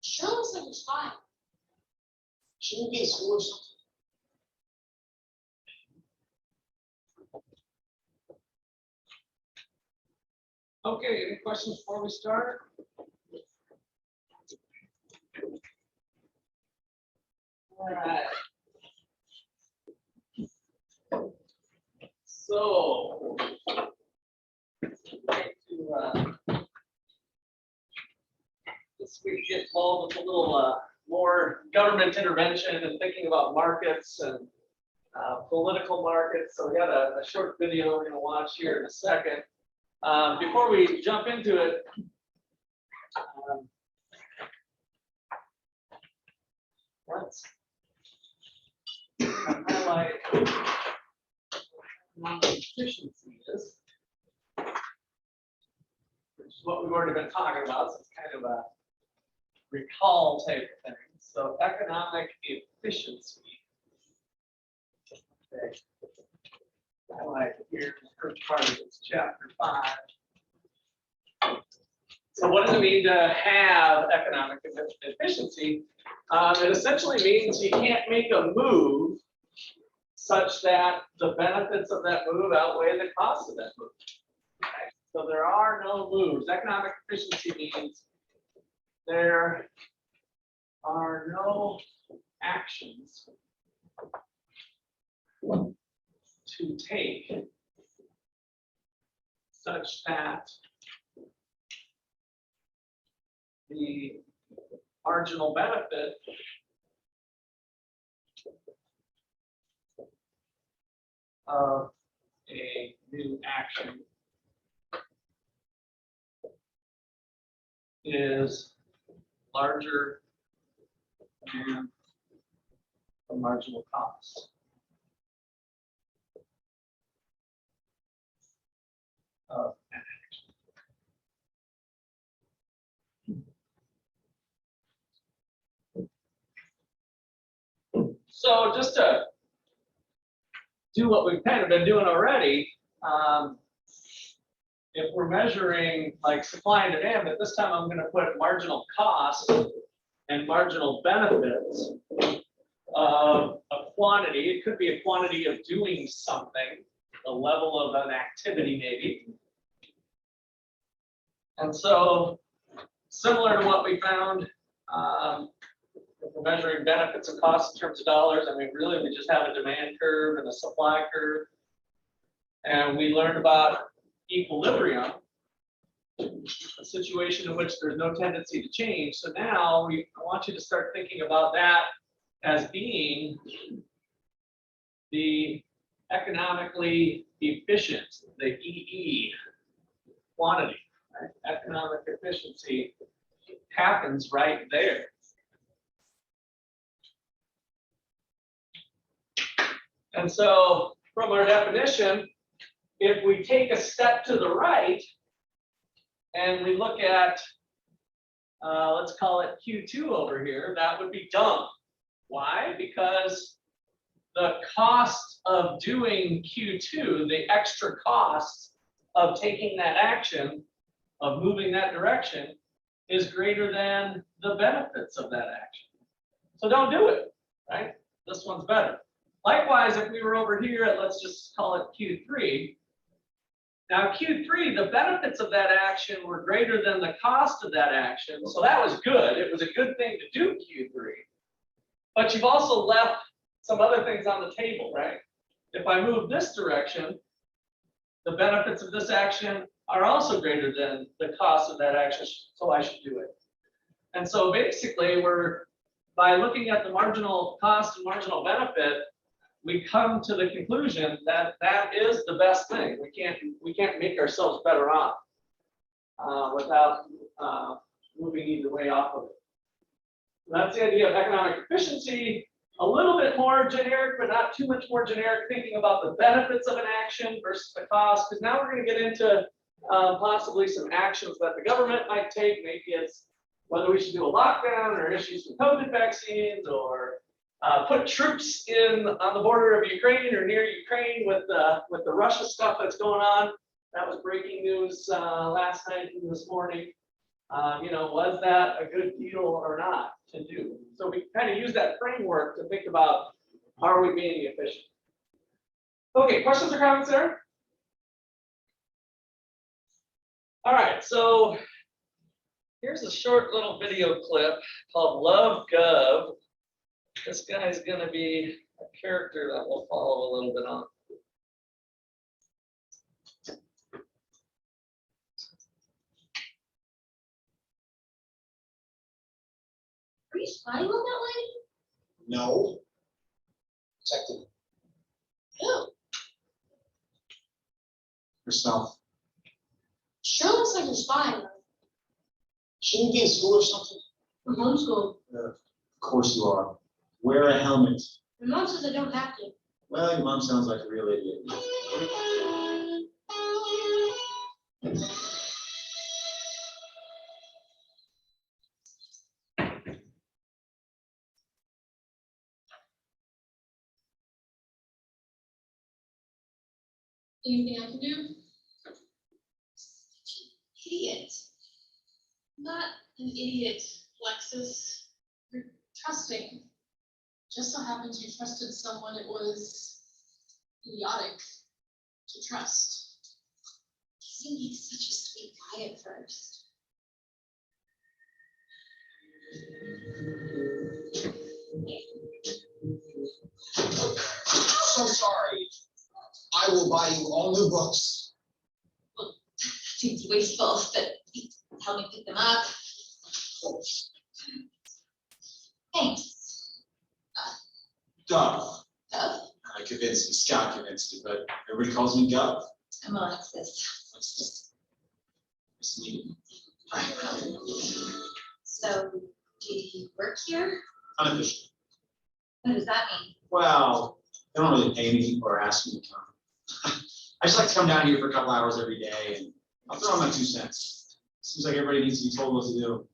Surely something's fine. Shouldn't be a school or something. Okay, any questions before we start? All right. So, this week get involved with a little more government intervention and thinking about markets and political markets. So we got a short video we're going to watch here in a second. Before we jump into it, let's highlight what efficiency is, which is what we've already been talking about. So it's kind of a recall type of thing. So economic efficiency. Okay. Highlight here the first part of this chapter 5. So what does it mean to have economic efficiency? It essentially means you can't make a move such that the benefits of that move outweigh the cost of that move. Okay? So there are no moves. Economic efficiency means there are no actions to take such that the marginal benefit of a new action is larger than the marginal cost of an action. So just to do what we've kind of been doing already, if we're measuring like supply and demand, but this time I'm going to put marginal cost and marginal benefits of a quantity. It could be a quantity of doing something, the level of an activity maybe. And so similar to what we found, if we're measuring benefits and costs in terms of dollars, I mean, really we just have a demand curve and a supply curve. And we learned about equilibrium, a situation in which there's no tendency to change. So now I want you to start thinking about that as being the economically efficient, the EE quantity. Right? Economic efficiency happens right there. And so from our definition, if we take a step to the right and we look at, let's call it Q2 over here, that would be dumb. Why? Because the cost of doing Q2, the extra cost of taking that action, of moving that direction, is greater than the benefits of that action. So don't do it, right? This one's better. Likewise, if we were over here at, let's just call it Q3. Now Q3, the benefits of that action were greater than the cost of that action. So that was good. It was a good thing to do Q3. But you've also left some other things on the table, right? If I move this direction, the benefits of this action are also greater than the cost of that action, so I should do it. And so basically, by looking at the marginal cost and marginal benefit, we come to the conclusion that that is the best thing. We can't make ourselves better off without moving either way off of it. That's the idea of economic efficiency. A little bit more generic, but not too much more generic, thinking about the benefits of an action versus the cost, because now we're going to get into possibly some actions that the government might take. Maybe it's whether we should do a lockdown or issue some COVID vaccines or put troops in on the border of Ukraine or near Ukraine with the Russia stuff that's going on. That was breaking news last night and this morning. Was that a good deal or not to do? So we kind of use that framework to think about how are we being efficient. Okay, questions or comments there? All right, so here's a short little video clip called Lovegov. This guy's going to be a character that we'll follow a little bit on. Are you spying on that lady? No. Protected No. herself. Sure looks like you're spying on her. Shouldn't be in school or something. I'm homeschooled. Of course you are. Wear a helmet. My mom says I don't have to. Well, your mom sounds like a real idiot. Anything I can do? Idiot. Not an idiot, Lexus. You're trusting. Just so happens you trusted someone it was idiotic to trust. He seemed like such a sweet guy at first. So sorry. I will buy you all new books. Seems wasteful, but help me pick them up. Thanks. Gov. Gov. I convinced you, Scott convinced you, but everybody calls me Gov. I'm Alexis. What's this? Nice meeting. So, do you work here? Unofficial. What does that mean? Well, they don't really pay me or ask me to come. I just like to come down here for a couple hours every day and I'll throw in my 2 cents. Seems like everybody needs to be told what to do.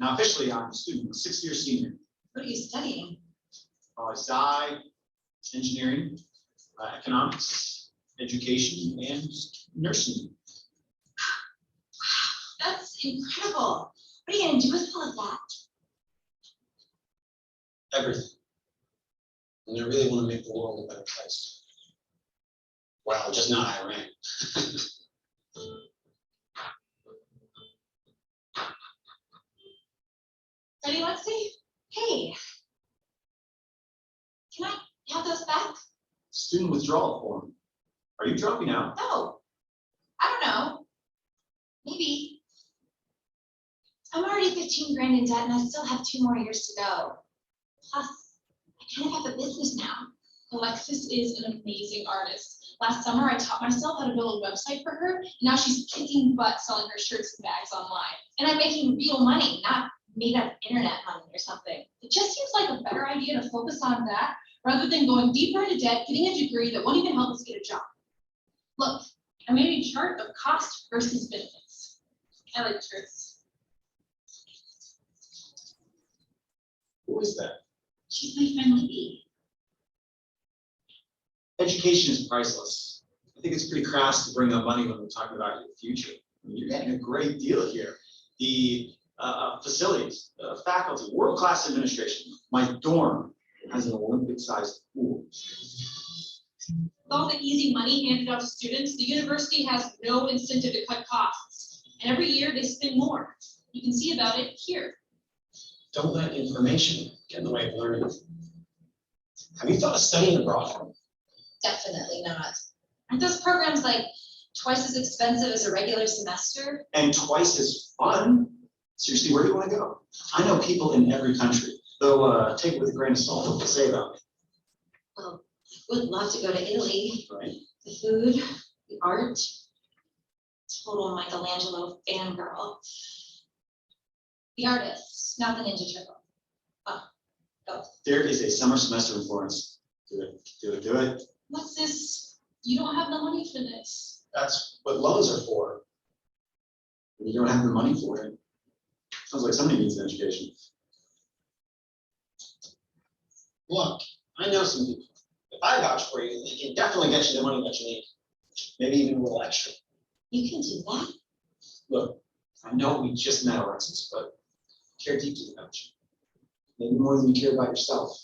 Now officially I'm a student, a 6th-year senior. What are you studying? Poli-sci, engineering, economics, education, and nursing. That's incredible. What are you gonna do with all of that? Everything. And I really want to make the world a better place. Well, just not Iran. Ready, Lexi? Hey. Can I have those back? Student withdrawal form. Are you dropping out? No. I don't know. Maybe. I'm already 15 grand in debt and I still have 2 more years to go. Plus, I kind of have a business now. Alexis is an amazing artist. Last summer, I taught myself how to build a website for her. And now she's kicking butt selling her shirts and bags online. And I'm making real money, not made up internet money or something. It just seems like a better idea to focus on that rather than going deeper into debt, getting a degree that won't even help us get a job. Look, I made a chart of cost versus benefits. I like charts. Who is that? She's my friend Libby. Education is priceless. I think it's pretty crass to bring up money when we're talking about your future. I mean, you're getting a great deal here. The facilities, faculty, world-class administration. My dorm has an Olympic-sized pool. With all the easy money handed out to students, the university has no incentive to cut costs. And every year they spend more. You can see about it here. Don't let information get in the way of learning. Have you thought of studying abroad? Definitely not. Aren't those programs like twice as expensive as a regular semester? And twice as fun. Seriously, where do you want to go? I know people in every country, though take it with a grain of salt what they say about me. Well, I would love to go to Italy. Right? The food, the art, total Michelangelo fangirl. The artists, not the Ninja Turtle. Oh, go. There is a summer semester in Florence. Do it, do it, do it. What's this? You don't have the money for this. That's what loans are for. When you don't have the money for it. Sounds like somebody needs an education. Look, I know some people. If I vouch for you, they can definitely get you the money that you need. Maybe even a little extra. You can do that? Look, I know we just met, Alexis, but I care deeply about you. Maybe more than you care about yourself.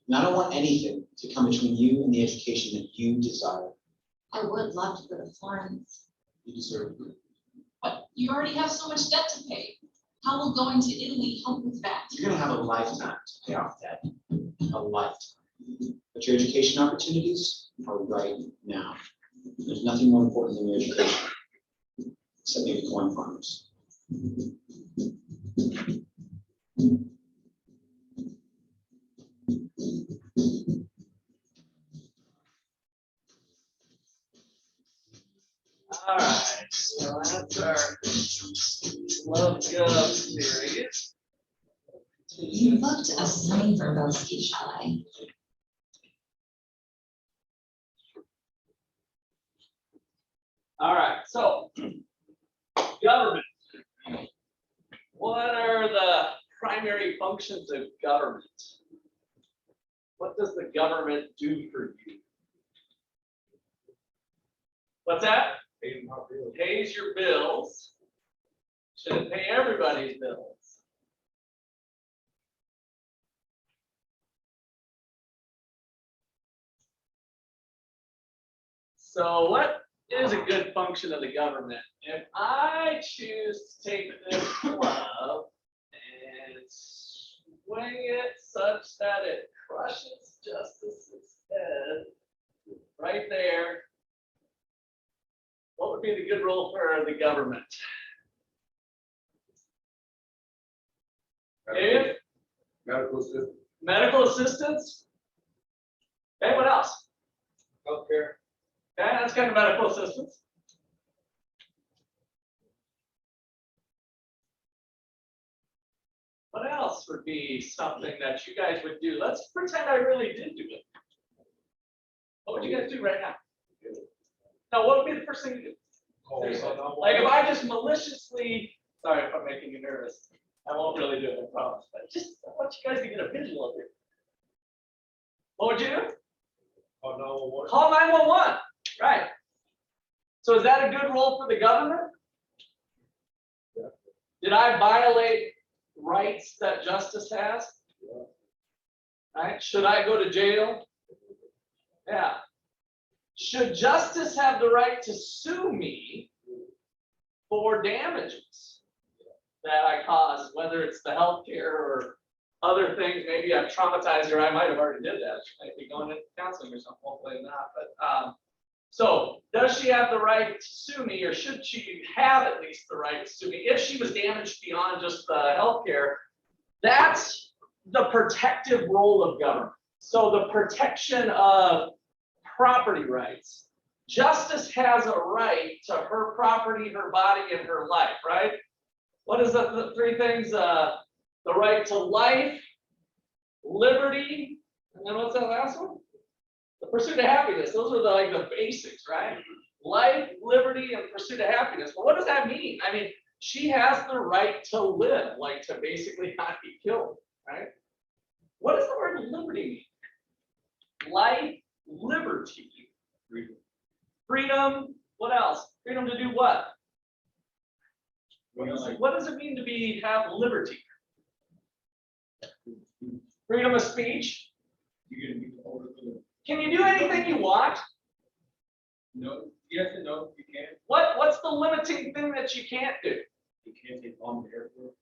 And I don't want anything to come between you and the education that you desire. I would love to go to Florence. You deserve it. But you already have so much debt to pay. How will going to Italy help with that? You're gonna have a lifetime to pay off debt. A lifetime. But your education opportunities are right now. There's nothing more important than your education. Except maybe corn farmers. All right, so that's our Lovegov series. You booked a sunny Verbowski chalet. All right, so government. What are the primary functions of government? What does the government do for you? What's that? Pays your bills. Should pay everybody's bills. So what is a good function of the government? If I choose to take this glove and swing it such that it crushes Justice's head right there, what would be the good role for the government? Dave? Medical assistance. Medical assistance? Okay, what else? Healthcare. Okay, that's kind of medical assistance. What else would be something that you guys would do? Let's pretend I really did do it. What would you guys do right now? Now, what would be the first thing you do? Like if I just maliciously, sorry if I'm making you nervous. I won't really do it, I promise. But just I want you guys to get a visual of it. What would you do? Oh, no, what? Call 911. Right. So is that a good role for the government? Yeah. Did I violate rights that justice has? Yeah. Right? Should I go to jail? Yeah. Should justice have the right to sue me for damages that I caused, whether it's the healthcare or other things? Maybe I've traumatized her. I might have already did that. She might be going into counseling or something. Hopefully not. But so does she have the right to sue me, or should she have at least the right to sue me if she was damaged beyond just the healthcare? That's the protective role of government. So the protection of property rights. Justice has a right to her property, her body, and her life, right? What is the three things? The right to life, liberty, and then what's that last one? The pursuit of happiness. Those are like the basics, right? Life, liberty, and pursuit of happiness. Well, what does that mean? I mean, she has the right to live, like to basically not be killed, right? What does the word liberty mean? Life, liberty, freedom. What else? Freedom to do what? What does it mean to have liberty? Freedom of speech. Can you do anything you want? No, yes and no, you can't. What's the limiting thing that you can't do? You can't take on the airport.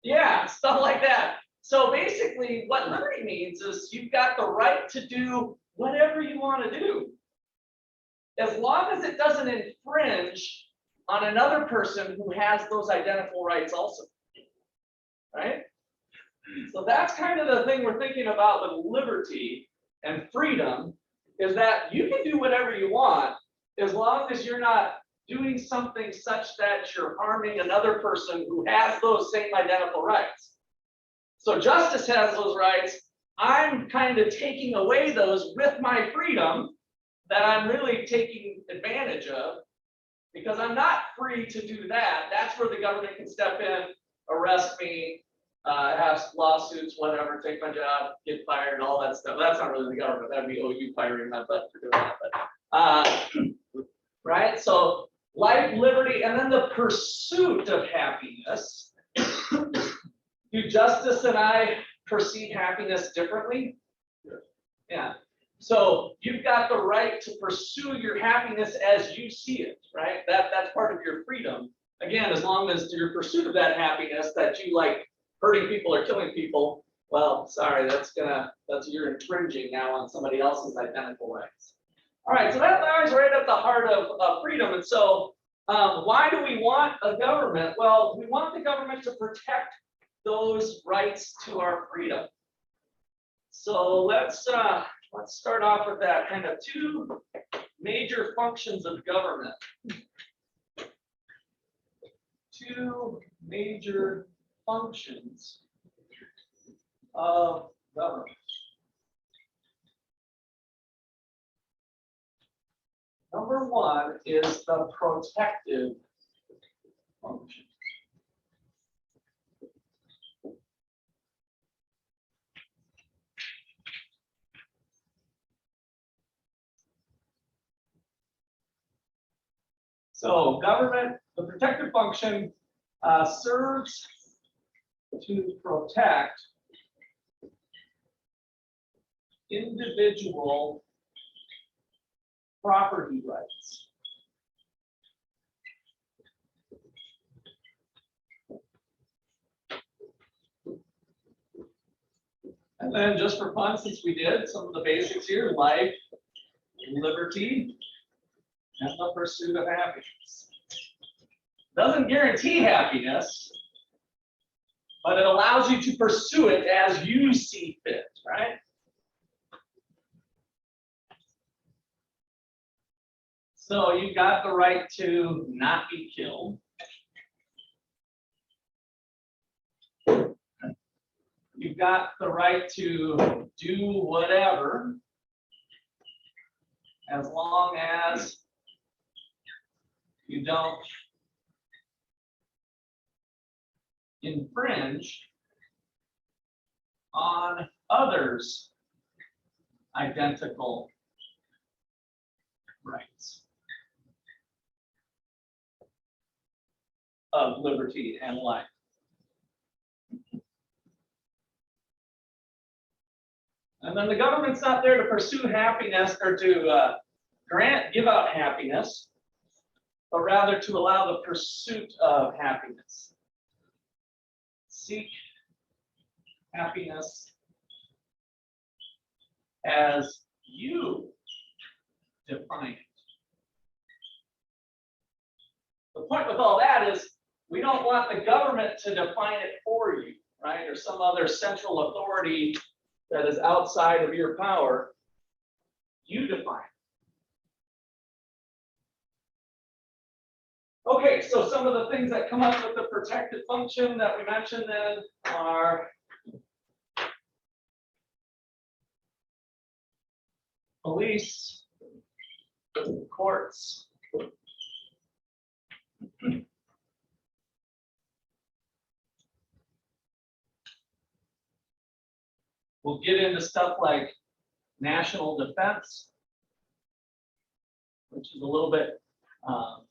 Yeah, stuff like that. So basically, what liberty means is you've got the right to do whatever you want to do, as long as it doesn't infringe on another person who has those identical rights also, right? So that's kind of the thing we're thinking about with liberty and freedom, is that you can do whatever you want as long as you're not doing something such that you're harming another person who has those same identical rights. So justice has those rights. I'm kind of taking away those with my freedom that I'm really taking advantage of, because I'm not free to do that. That's where the government can step in, arrest me, have lawsuits, whatever, take my job, get fired, all that stuff. That's not really the government. That'd be OU firing my butt for doing that. But, right? So life, liberty, and then the pursuit of happiness. Do Justice and I perceive happiness differently? Yeah. So you've got the right to pursue your happiness as you see it, right? That's part of your freedom. Again, as long as your pursuit of that happiness that you like hurting people or killing people, well, sorry, you're infringing now on somebody else's identical rights. All right, so that lies right at the heart of freedom. And so why do we want a government? Well, we want the government to protect those rights to our freedom. So let's start off with that kind of two major functions of government. Two major functions of government. Number one is the protective function. So government, the protective function serves to protect individual property rights. And then just for fun, since we did some of the basics here, life, liberty, and the pursuit of happiness. Doesn't guarantee happiness, but it allows you to pursue it as you see fit, right? So you've got the right to not be killed. You've got the right to do whatever, as long as you don't infringe on others' identical rights of liberty and life. And then the government's not there to pursue happiness or to give out happiness, but rather to allow the pursuit of happiness. Seek happiness as you define it. The point with all that is we don't want the government to define it for you, right? Or some other central authority that is outside of your power. You define it. Okay, so some of the things that come up with the protective function that we mentioned then are police, courts, we'll get into stuff like national defense, which is a little bit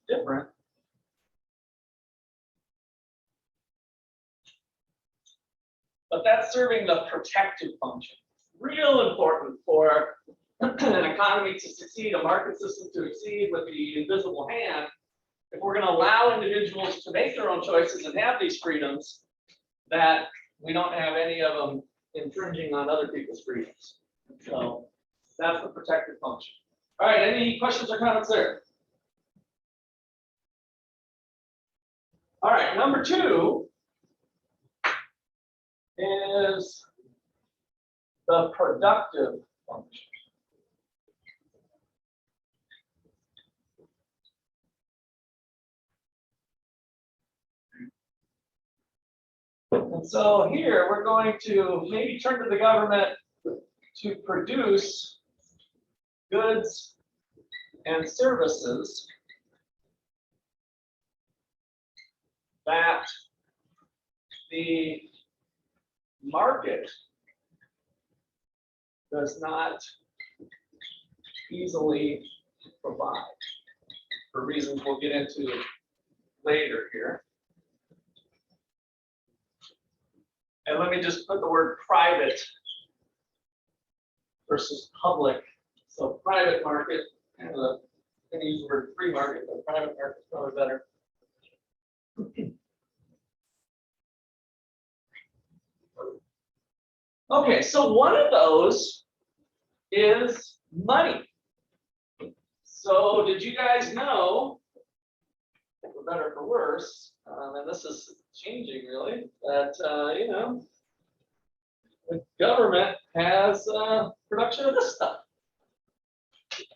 different. But that's serving the protective function. Real important for an economy to succeed, a market system to succeed with the invisible hand. If we're going to allow individuals to make their own choices and have these freedoms, that we don't have any of them infringing on other people's freedoms. So that's the protective function. All right, any questions or comments there? All right, number two is the productive function. And so here we're going to maybe turn to the government to produce goods and services that the market does not easily provide, for reasons we'll get into later here. And let me just put the word private versus public. So private market, kind of I'm going to use the word free market, but private market is probably better. Okay, so one of those is money. So did you guys know, for better or for worse, and this is changing really, that you know, the government has production of this stuff.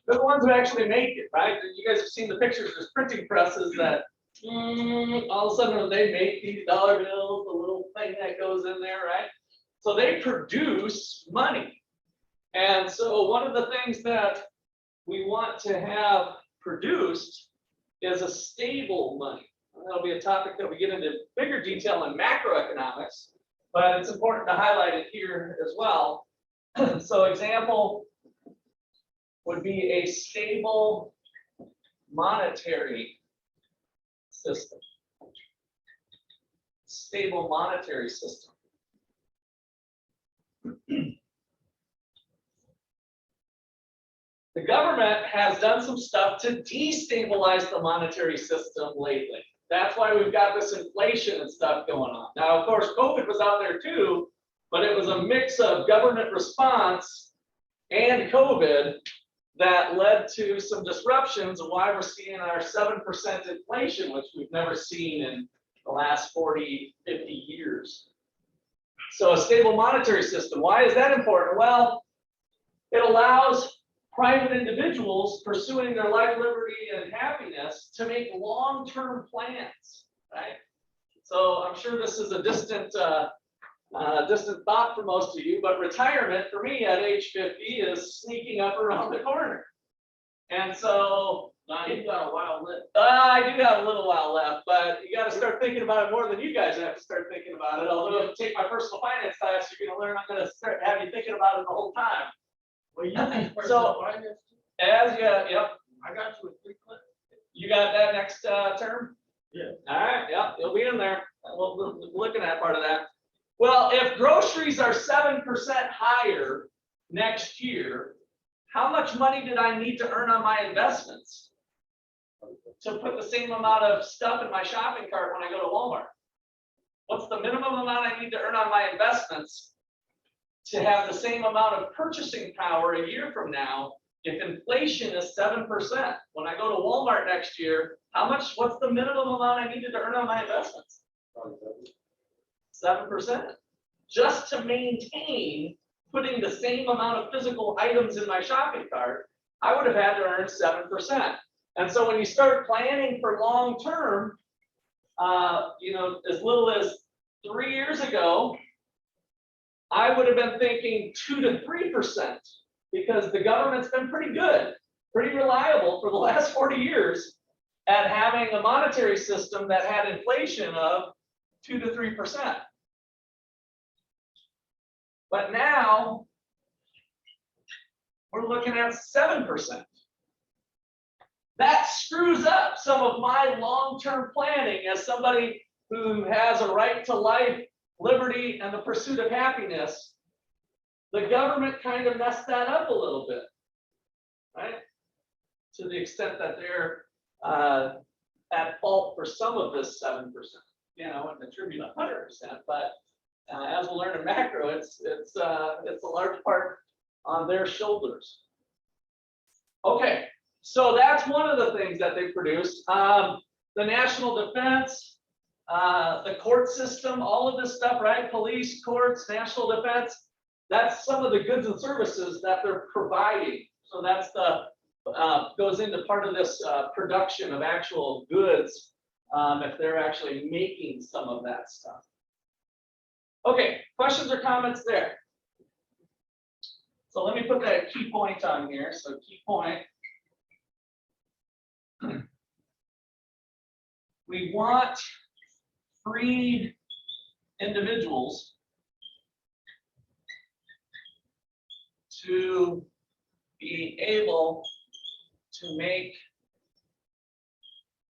They're the ones who actually make it, right? You guys have seen the pictures. There's printing presses that all of a sudden they make these dollar bills, the little thing that goes in there, right? So they produce money. And so one of the things that we want to have produced is a stable money. And that'll be a topic that we get into bigger detail in macroeconomics, but it's important to highlight it here as well. So example would be a stable monetary system. Stable monetary system. The government has done some stuff to destabilize the monetary system lately. That's why we've got this inflation and stuff going on. Now, of course, COVID was out there too, but it was a mix of government response and COVID that led to some disruptions and why we're seeing our 7% inflation, which we've never seen in the last 40, 50 years. So a stable monetary system, why is that important? Well, it allows private individuals pursuing their life, liberty, and happiness to make long-term plans, right? So I'm sure this is a distant thought for most of you, but retirement for me at age 50 is sneaking up around the corner. And so You've got a while left. I do have a little while left, but you got to start thinking about it more than you guys have to start thinking about it. Although if you take my personal finance class, you're going to learn I'm going to start have you thinking about it the whole time. Well, you think So- personal finance? As yep, I got you a free clip. you got that next term? Yeah. All right, yep, you'll be in there. We're looking at part of that. Well, if groceries are 7% higher next year, how much money did I need to earn on my investments to put the same amount of stuff in my shopping cart when I go to Walmart? What's the minimum amount I need to earn on my investments to have the same amount of purchasing power a year from now? If inflation is 7%, when I go to Walmart next year, what's the minimum amount I needed to earn on my investments? 7%. Just to maintain putting the same amount of physical items in my shopping cart, I would have had to earn 7%. And so when you start planning for long term, you know, as little as 3 years ago, I would have been thinking 2 to 3%, because the government's been pretty good, pretty reliable for the last 40 years at having a monetary system that had inflation of 2 to 3%. But now we're looking at 7%. That screws up some of my long-term planning as somebody who has a right to life, liberty, and the pursuit of happiness. The government kind of messed that up a little bit, right? To the extent that they're at fault for some of this 7%. You know, I wouldn't attribute 100%, but as we'll learn in macro, it's a large part on their shoulders. Okay, so that's one of the things that they produced. The national defense, the court system, all of this stuff, right? Police, courts, national defense. That's some of the goods and services that they're providing. So that's the goes into part of this production of actual goods, if they're actually making some of that stuff. Okay, questions or comments there? So let me put that key point on here. So key point. We want free individuals to be able to make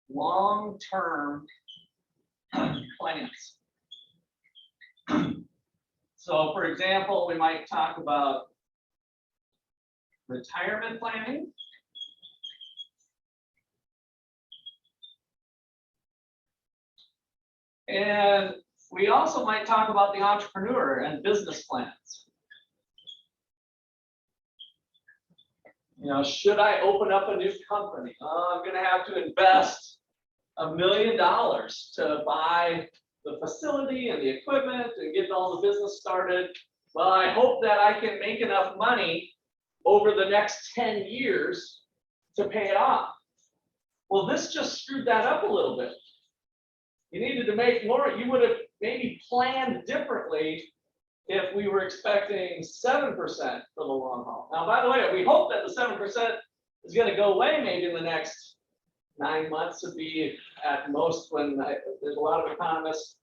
long-term plans. So for example, we might talk about retirement planning. And we also might talk about the entrepreneur and business plans. You know, should I open up a new company? I'm going to have to invest $1 million to buy the facility and the equipment and get all the business started. Well, I hope that I can make enough money over the next 10 years to pay it off. Well, this just screwed that up a little bit. You needed to make more. You would have maybe planned differently if we were expecting 7% for the long haul. Now, by the way, we hope that the 7% is going to go away maybe in the next 9 months to be at most when there's a lot of economists.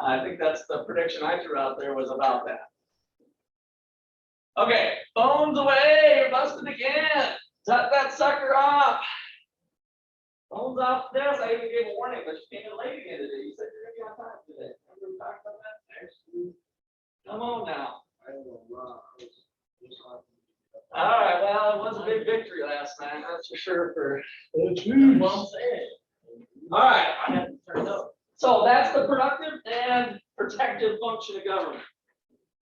I think that's the prediction I threw out there was about that. Okay, phones away, you're busted again. Shut that sucker off. Phones off the desk. I even gave a warning, but you came in late again today. You said you're going to be on time today. Remember we talked about that? Actually, come on now. All right, well, it was a big victory last night, that's for sure. For well said. All right, so that's the productive and protective function of government.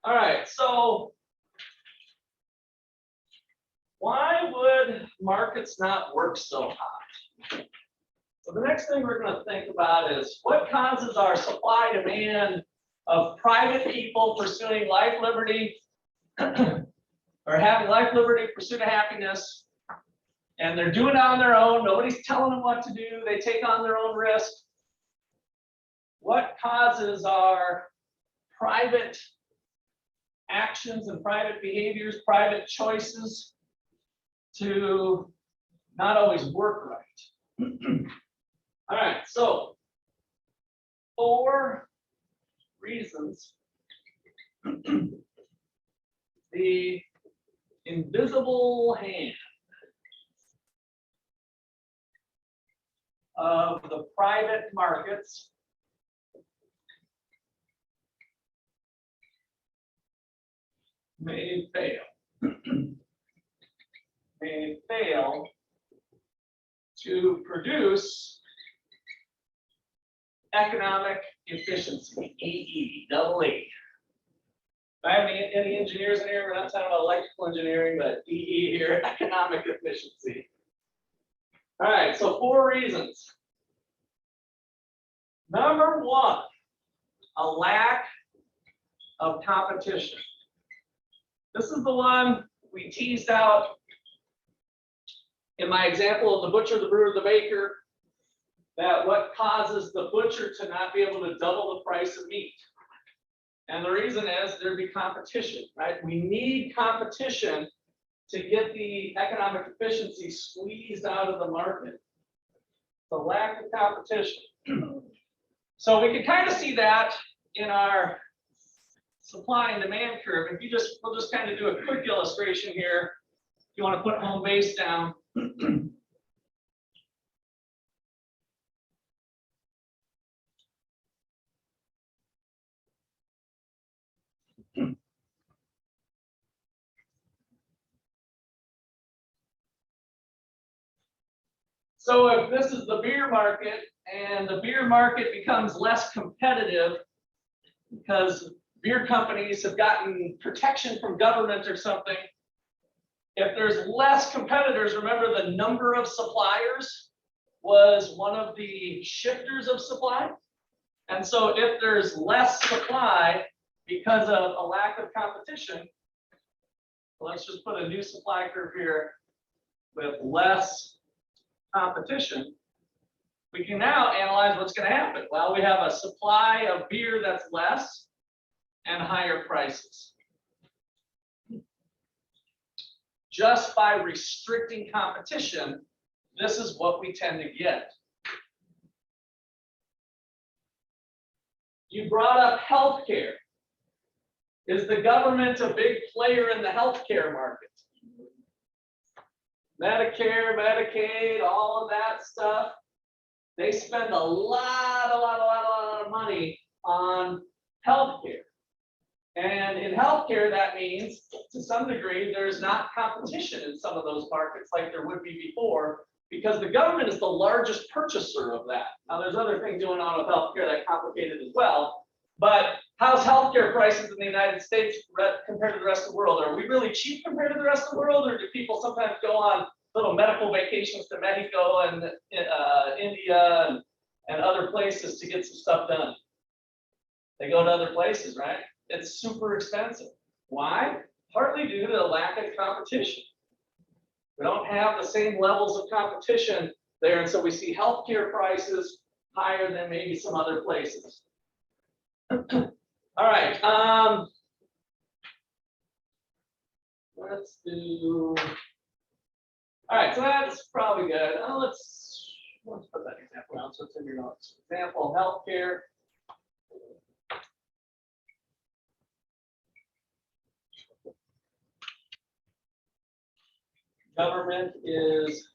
All right, so why would markets not work so hot? So the next thing we're going to think about is what causes our supply demand of private people pursuing life, liberty, or having life, liberty, pursuit of happiness, and they're doing it on their own. Nobody's telling them what to do. They take on their own risk. What causes our private actions and private behaviors, private choices to not always work right? All right, so 4 reasons the invisible hand of the private markets may fail to produce economic efficiency, EE. I have any engineers in here? We're not talking about electrical engineering, but EE here, economic efficiency. All right, so 4 reasons. Number 1, a lack of competition. This is the one we teased out in my example of the butcher, the brewer, the baker, that what causes the butcher to not be able to double the price of meat. And the reason is there'd be competition, right? We need competition to get the economic efficiency squeezed out of the market. The lack of competition. So we can kind of see that in our supply and demand curve. If you we'll just kind of do a quick illustration here. If you want to put home base down. So if this is the beer market and the beer market becomes less competitive because beer companies have gotten protection from government or something, if there's less competitors, remember the number of suppliers was one of the shifters of supply. And so if there's less supply because of a lack of competition, let's just put a new supply curve here with less competition, we can now analyze what's going to happen. Well, we have a supply of beer that's less and higher prices. Just by restricting competition, this is what we tend to get. You brought up healthcare. Is the government a big player in the healthcare market? Medicare, Medicaid, all of that stuff. They spend a lot of money on healthcare. And in healthcare, that means to some degree, there's not competition in some of those markets like there would be before, because the government is the largest purchaser of that. Now, there's other things going on with healthcare that complicate it as well. But how's healthcare prices in the United States compared to the rest of the world? Are we really cheap compared to the rest of the world, or do people sometimes go on little medical vacations to Mexico and India and other places to get some stuff done? They go to other places, right? It's super expensive. Why? Partly due to the lack of competition. We don't have the same levels of competition there, and so we see healthcare prices higher than maybe some other places. All right, let's do. All right, so that's probably good. Let's put that example down so it's in your notes. Example, healthcare. Government is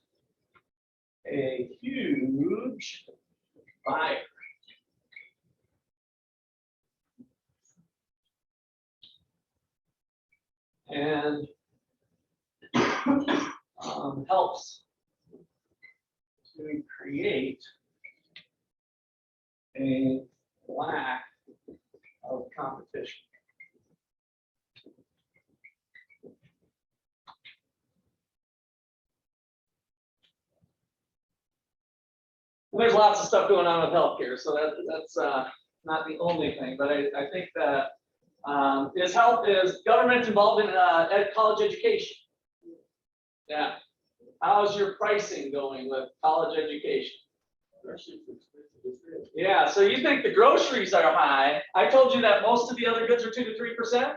a huge buyer. And helps to create a lack of competition. There's lots of stuff going on with healthcare, so that's not the only thing, but I think that is government involved in college education? Yeah. How's your pricing going with college education? Yeah, so you think the groceries are high. I told you that most of the other goods are 2 to 3%.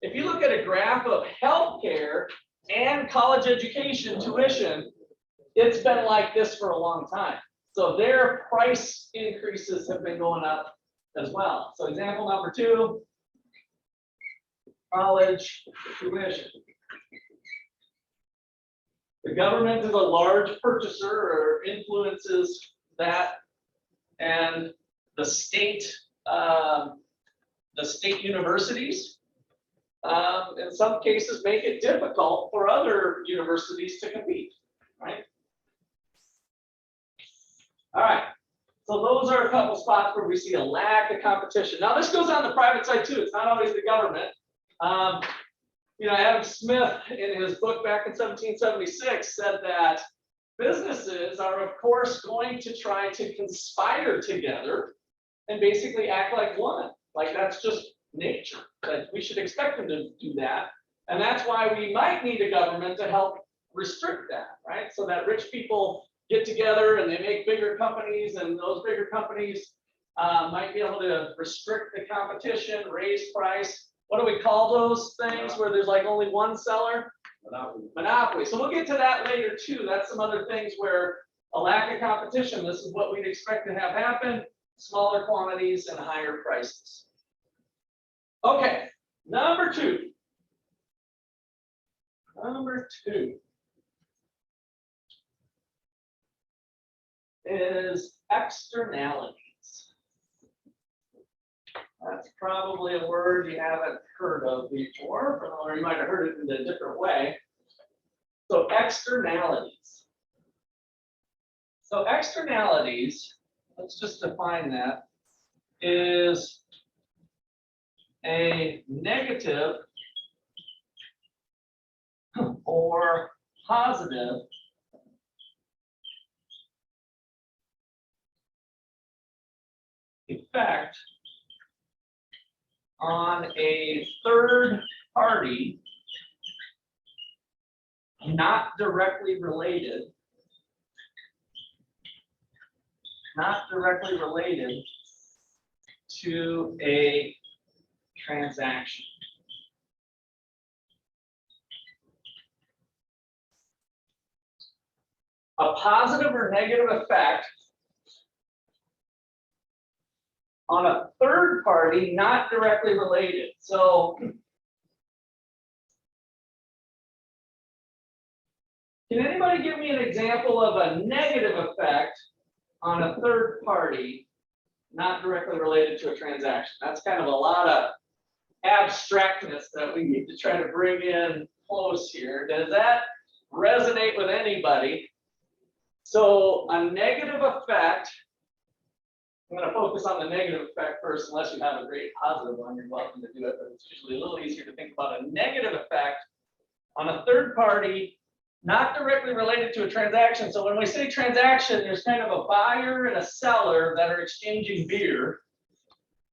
If you look at a graph of healthcare and college education tuition, it's been like this for a long time. So their price increases have been going up as well. So example number 2, college tuition. The government is a large purchaser or influences that, and the state universities, in some cases, make it difficult for other universities to compete, right? All right, so those are a couple spots where we see a lack of competition. Now this goes on the private side too. It's not always the government. Adam Smith, in his book back in 1776, said that businesses are, of course, going to try to conspire together and basically act like one. Like that's just nature. That we should expect them to do that. And that's why we might need a government to help restrict that, right? So that rich people get together and they make bigger companies, and those bigger companies might be able to restrict the competition, raise price. What do we call those things where there's like only one seller? Monopoly. So we'll get to that later too. That's some other things where a lack of competition, this is what we'd expect to have happen, smaller quantities and higher prices. Okay, number 2. Number 2 is externalities. That's probably a word you haven't heard of before, or you might have heard it in a different way. So externalities. So externalities, let's just define that, is a negative or positive effect on a third party not directly related to a transaction. A positive or negative effect on a third party not directly related. So can anybody give me an example of a negative effect on a third party not directly related to a transaction? That's kind of a lot of abstractness that we need to try to bring in close here. Does that resonate with anybody? So a negative effect, I'm going to focus on the negative effect first, unless you have a great positive one, you're welcome to do it, but it's usually a little easier to think about a negative effect on a third party not directly related to a transaction. So when we say transaction, there's kind of a buyer and a seller that are exchanging beer,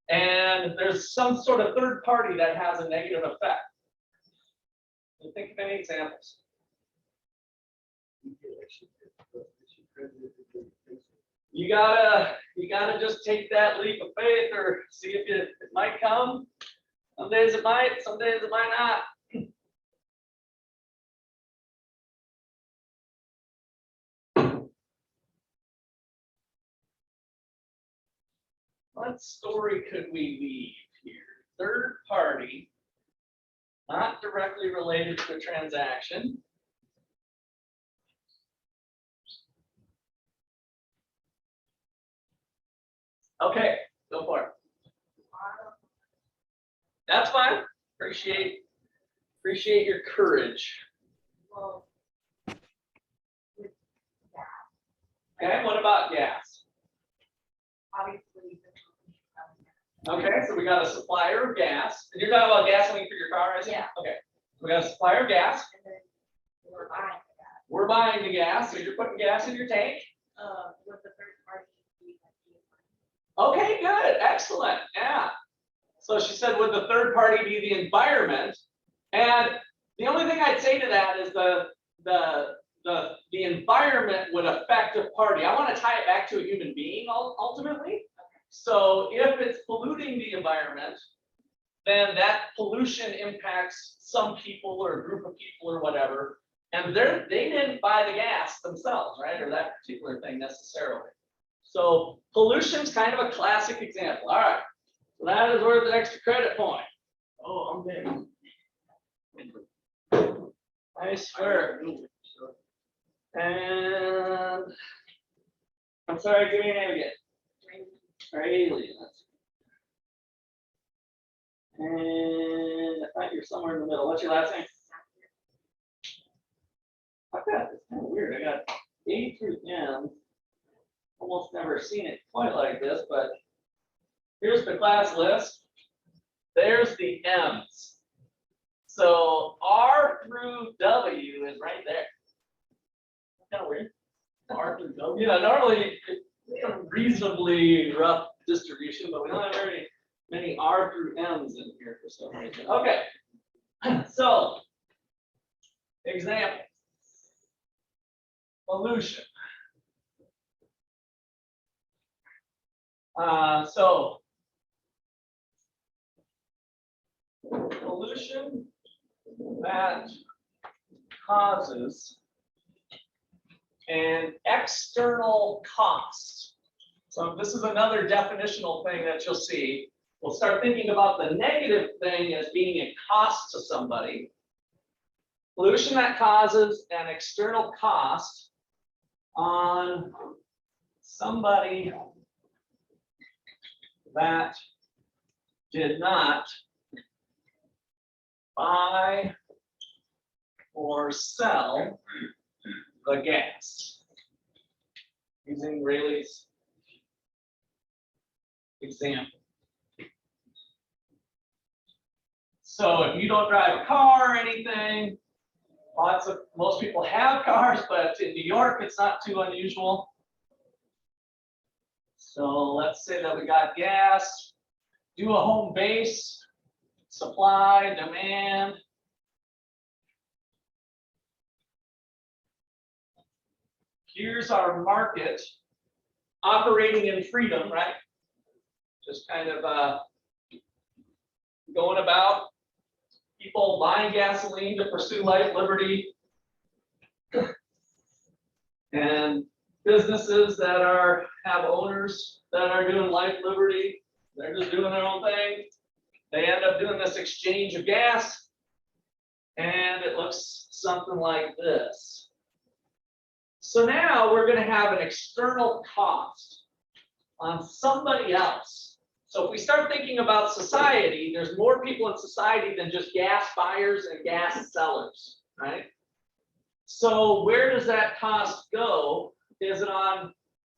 and there's some sort of third party that has a negative effect. Can you think of any examples? You gotta just take that leap of faith, or see if it might come. Some days it might, some days it might not. What story could we weave here? Third party, not directly related to a transaction. Okay, go for it. That's fine. Appreciate your courage. Okay, what about gas? Okay, so we got a supplier of gas. And you're talking about gasoline for your car, is it? Yeah. Okay, we got a supplier of gas. We're buying that. We're buying the gas, so you're putting gas in your tank. With the third party. Okay, good, excellent, yeah. So she said, would the third party be the environment? And the only thing I'd say to that is the environment would affect a party. I want to tie it back to a human being ultimately. So if it's polluting the environment, then that pollution impacts some people or a group of people or whatever. And they didn't buy the gas themselves, right? Or that particular thing necessarily. So pollution's kind of a classic example. All right, so that is worth an extra credit point. Oh, I'm big. I swear. And I'm sorry, give me your name again. Rayleigh. And I thought you're somewhere in the middle. What's your last name? I've got this kind of weird. I got A through M. Almost never seen it quite like this, but here's the class list. There's the M's. So R through W is right there. Kind of weird. R through W. Yeah, normally reasonably rough distribution, but we don't have very many R through M's in here for some reason. Okay. So, example. Pollution. So pollution that causes an external cost. So this is another definitional thing that you'll see. We'll start thinking about the negative thing as being a cost to somebody. Pollution that causes an external cost on somebody that did not buy or sell the gas. Using Rayleigh's example. So if you don't drive a car or anything, most people have cars, but in New York, it's not too unusual. So let's say that we got gas, do a home base, supply, demand. Here's our market operating in freedom, right? Just kind of going about, people buying gasoline to pursue life, liberty, and businesses that have owners that are doing life, liberty, They're just doing their own thing. They end up doing this exchange of gas, and it looks something like this. So now we're going to have an external cost on somebody else. So if we start thinking about society, there's more people in society than just gas buyers and gas sellers, right? So where does that cost go? Is it on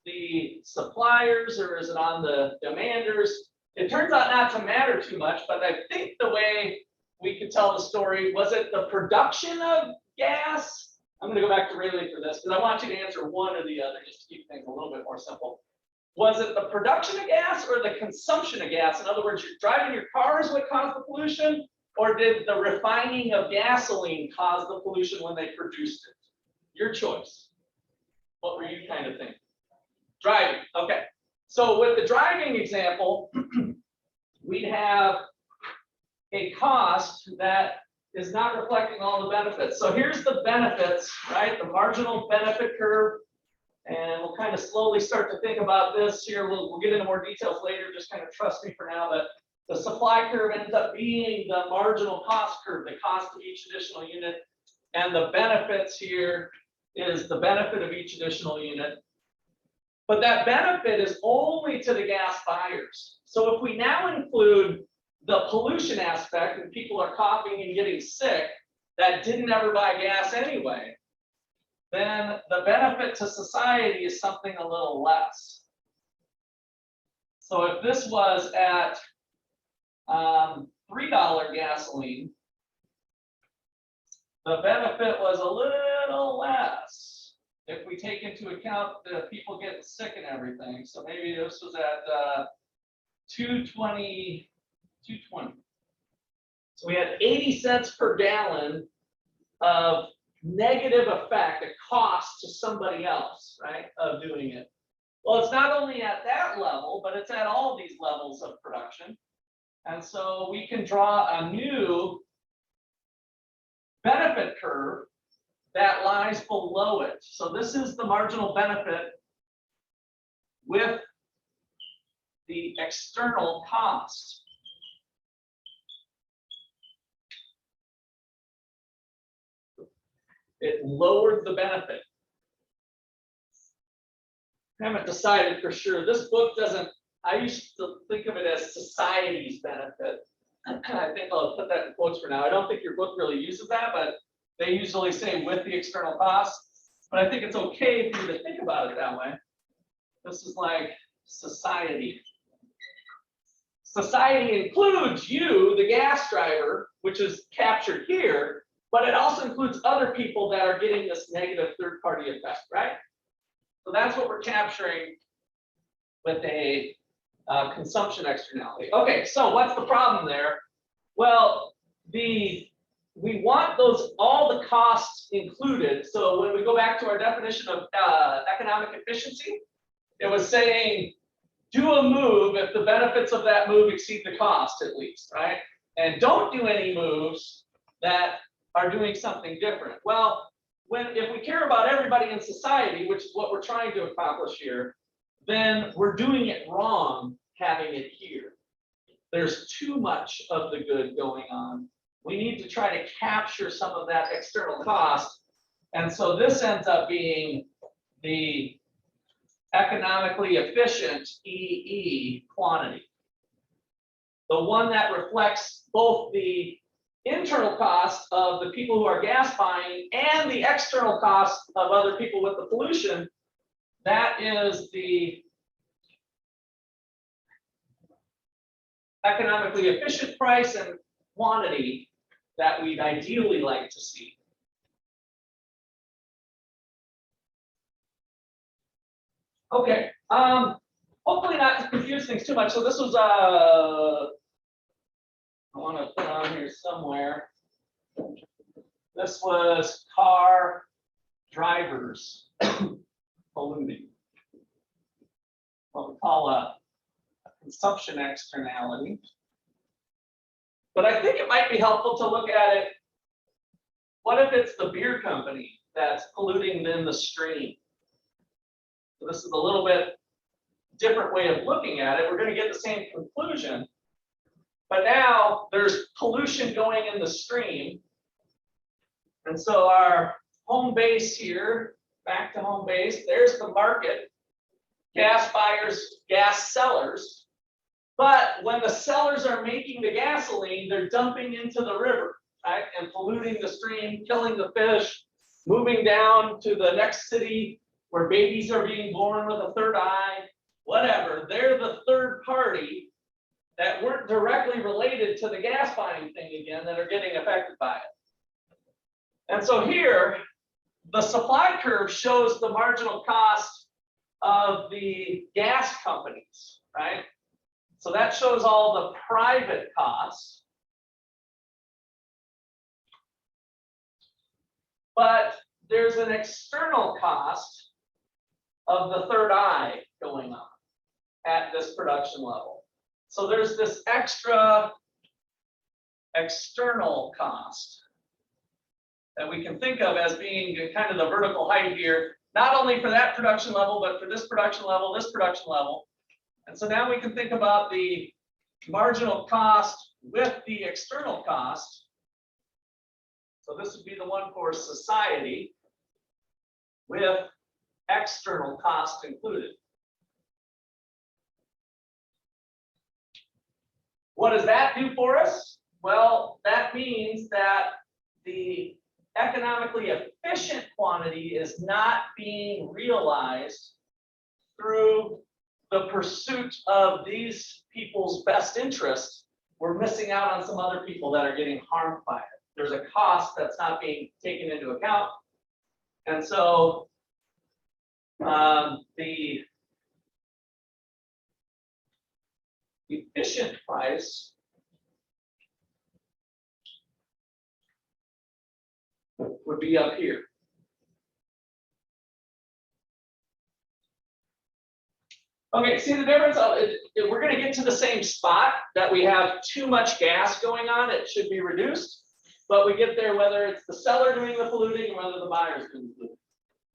the suppliers or is it on the demanders? It turns out not to matter too much, but I think the way we could tell the story, was it the production of gas? I'm going to go back to Rayleigh for this because I want you to answer one or the other just to keep things a little bit more simple. Was it the production of gas or the consumption of gas? In other words, you're driving your car is what caused the pollution, or did the refining of gasoline cause the pollution when they produced it? Your choice. What were you kind of thinking? Driving, okay. So with the driving example, we'd have a cost that is not reflecting all the benefits. So here's the benefits, right? The marginal benefit curve. And we'll kind of slowly start to think about this here. We'll get into more details later. Just kind of trust me for now that the supply curve ends up being the marginal cost curve, the cost of each additional unit. And the benefits here is the benefit of each additional unit. But that benefit is only to the gas buyers. So if we now include the pollution aspect and people are coughing and getting sick that didn't ever buy gas anyway, then the benefit to society is something a little less. So if this was at $3 gasoline, the benefit was a little less if we take into account the people getting sick and everything. So maybe this was at 220. So we had 80 cents per gallon of negative effect, a cost to somebody else, right, of doing it. Well, it's not only at that level, but it's at all these levels of production. And so we can draw a new benefit curve that lies below it. So this is the marginal benefit with the external cost. It lowered the benefit. I haven't decided for sure. This book doesn't, I used to think of it as society's benefit. I think I'll put that in quotes for now. I don't think your book really uses that, but they usually say with the external costs. But I think it's okay for you to think about it that way. This is like society. Society includes you, the gas driver, which is captured here, but it also includes other people that are getting this negative third-party effect, right? So that's what we're capturing with a consumption externality. Okay, so what's the problem there? Well, we want those all the costs included. So when we go back to our definition of economic efficiency, it was saying do a move if the benefits of that move exceed the cost at least, right? And don't do any moves that are doing something different. Well, if we care about everybody in society, which is what we're trying to accomplish here, then we're doing it wrong having it here. There's too much of the good going on. We need to try to capture some of that external cost. And so this ends up being the economically efficient EE quantity. The one that reflects both the internal cost of the people who are gas buying and the external cost of other people with the pollution. That is the economically efficient price and quantity that we'd ideally like to see. Okay, hopefully not to confuse things too much. So this was I want to put on here somewhere. This was car drivers polluting. What we call a consumption externality. But I think it might be helpful to look at it. What if it's the beer company that's polluting in the stream? So this is a little bit different way of looking at it, we're going to get the same conclusion. But now there's pollution going in the stream. And so our home base here, back to home base, there's the market, gas buyers, gas sellers. But when the sellers are making the gasoline, they're dumping into the river, right? And polluting the stream, killing the fish, moving down to the next city where babies are being born with a third eye, whatever. They're the third party that weren't directly related to the gas buying thing again that are getting affected by it. And so here, the supply curve shows the marginal cost of the gas companies, right? So that shows all the private costs. But there's an external cost of the third eye going on at this production level. So there's this extra external cost that we can think of as being kind of the vertical height here, not only for that production level, but for this production level, this production level. And so now we can think about the marginal cost with the external cost. So this would be the one for society with external cost included. What does that do for us? Well, that means that the economically efficient quantity is not being realized through the pursuit of these people's best interests. We're missing out on some other people that are getting harmed by it. There's a cost that's not being taken into account. And so the efficient price would be up here. Okay, see the difference? We're going to get to the same spot that we have too much gas going on. It should be reduced, but we get there whether it's the seller doing the polluting or whether the buyer is doing the polluting.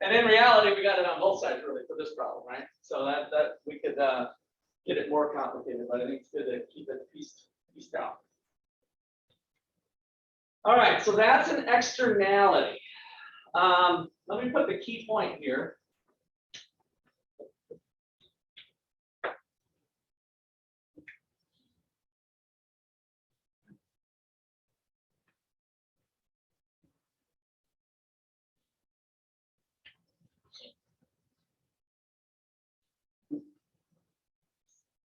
And in reality, we got it on both sides really for this problem, right? So that we could get it more complicated, but I think it's good to keep it pieced out. All right, so that's an externality. Let me put the key point here.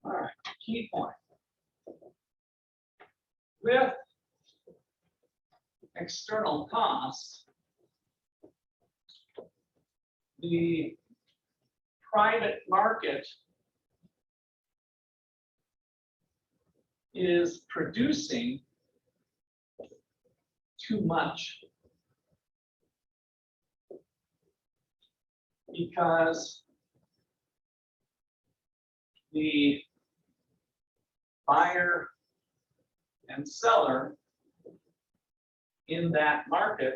All right, key point. With external costs, the private market is producing too much because the buyer and seller in that market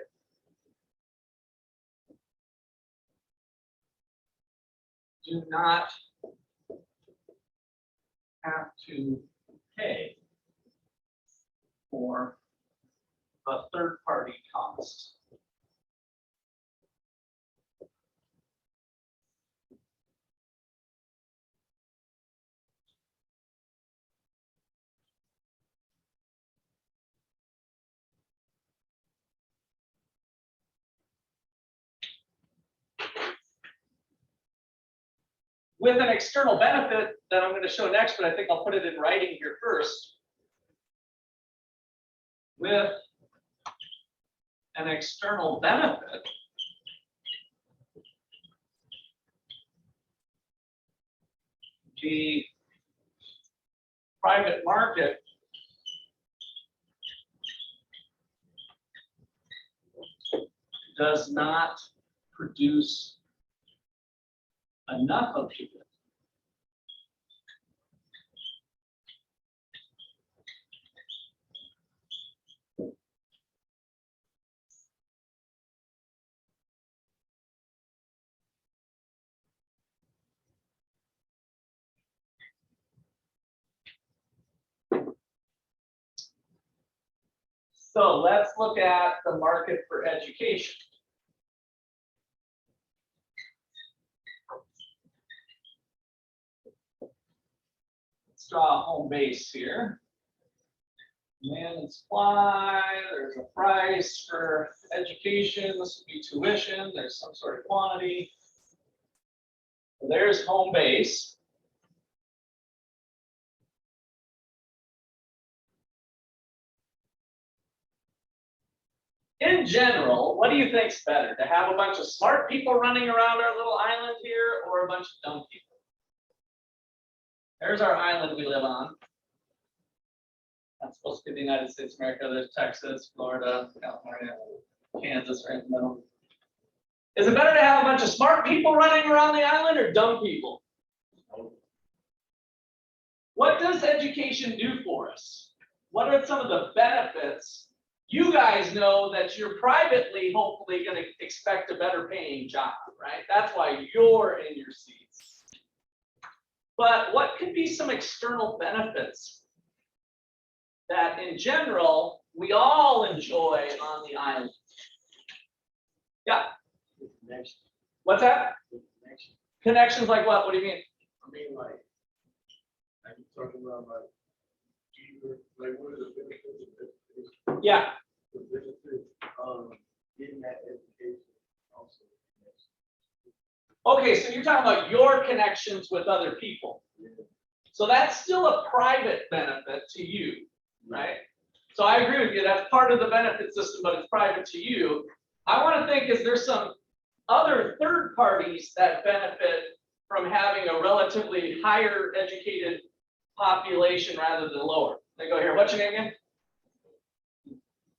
do not have to pay for the third-party costs. With an external benefit that I'm going to show next, but I think I'll put it in writing here first. With an external benefit, the private market does not produce enough of it So let's look at the market for education. Let's draw a home base here. Demand and supply, there's a price for education, this would be tuition, there's some sort of quantity. There's home base. In general, what do you think's better? To have a bunch of smart people running around our little island here or a bunch of dumb people? There's our island we live on. That's supposed to be the United States of America. There's Texas, Florida, California, Kansas right in the middle. Is it better to have a bunch of smart people running around the island or dumb people? What does education do for us? What are some of the benefits? You guys know that you're privately, hopefully, going to expect a better paying job, right? That's why you're in your seats. But what could be some external benefits that in general we all enjoy on the island? Yeah. What's that? Connections like what? What do you mean? I mean, like, I'm talking about like, like what are the benefits of education? Yeah. The benefits of getting that education also. Okay, so you're talking about your connections with other people. So that's still a private benefit to you, right? So I agree with you, that's part of the benefit system, but it's private to you. I want to think, is there some other third parties that benefit from having a relatively higher educated population rather than lower? They go here, what's your name again?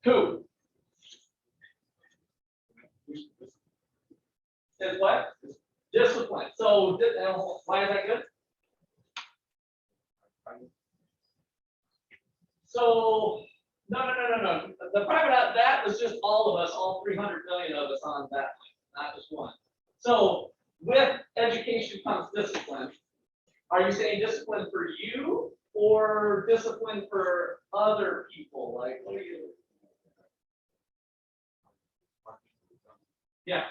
Who? Is what? Discipline. So why is that good? So no. The private, that was just all of us, all 300 million of us on that, not just one. So with education comes discipline. Are you saying discipline for you or discipline for other people? Like, what are you? Yeah.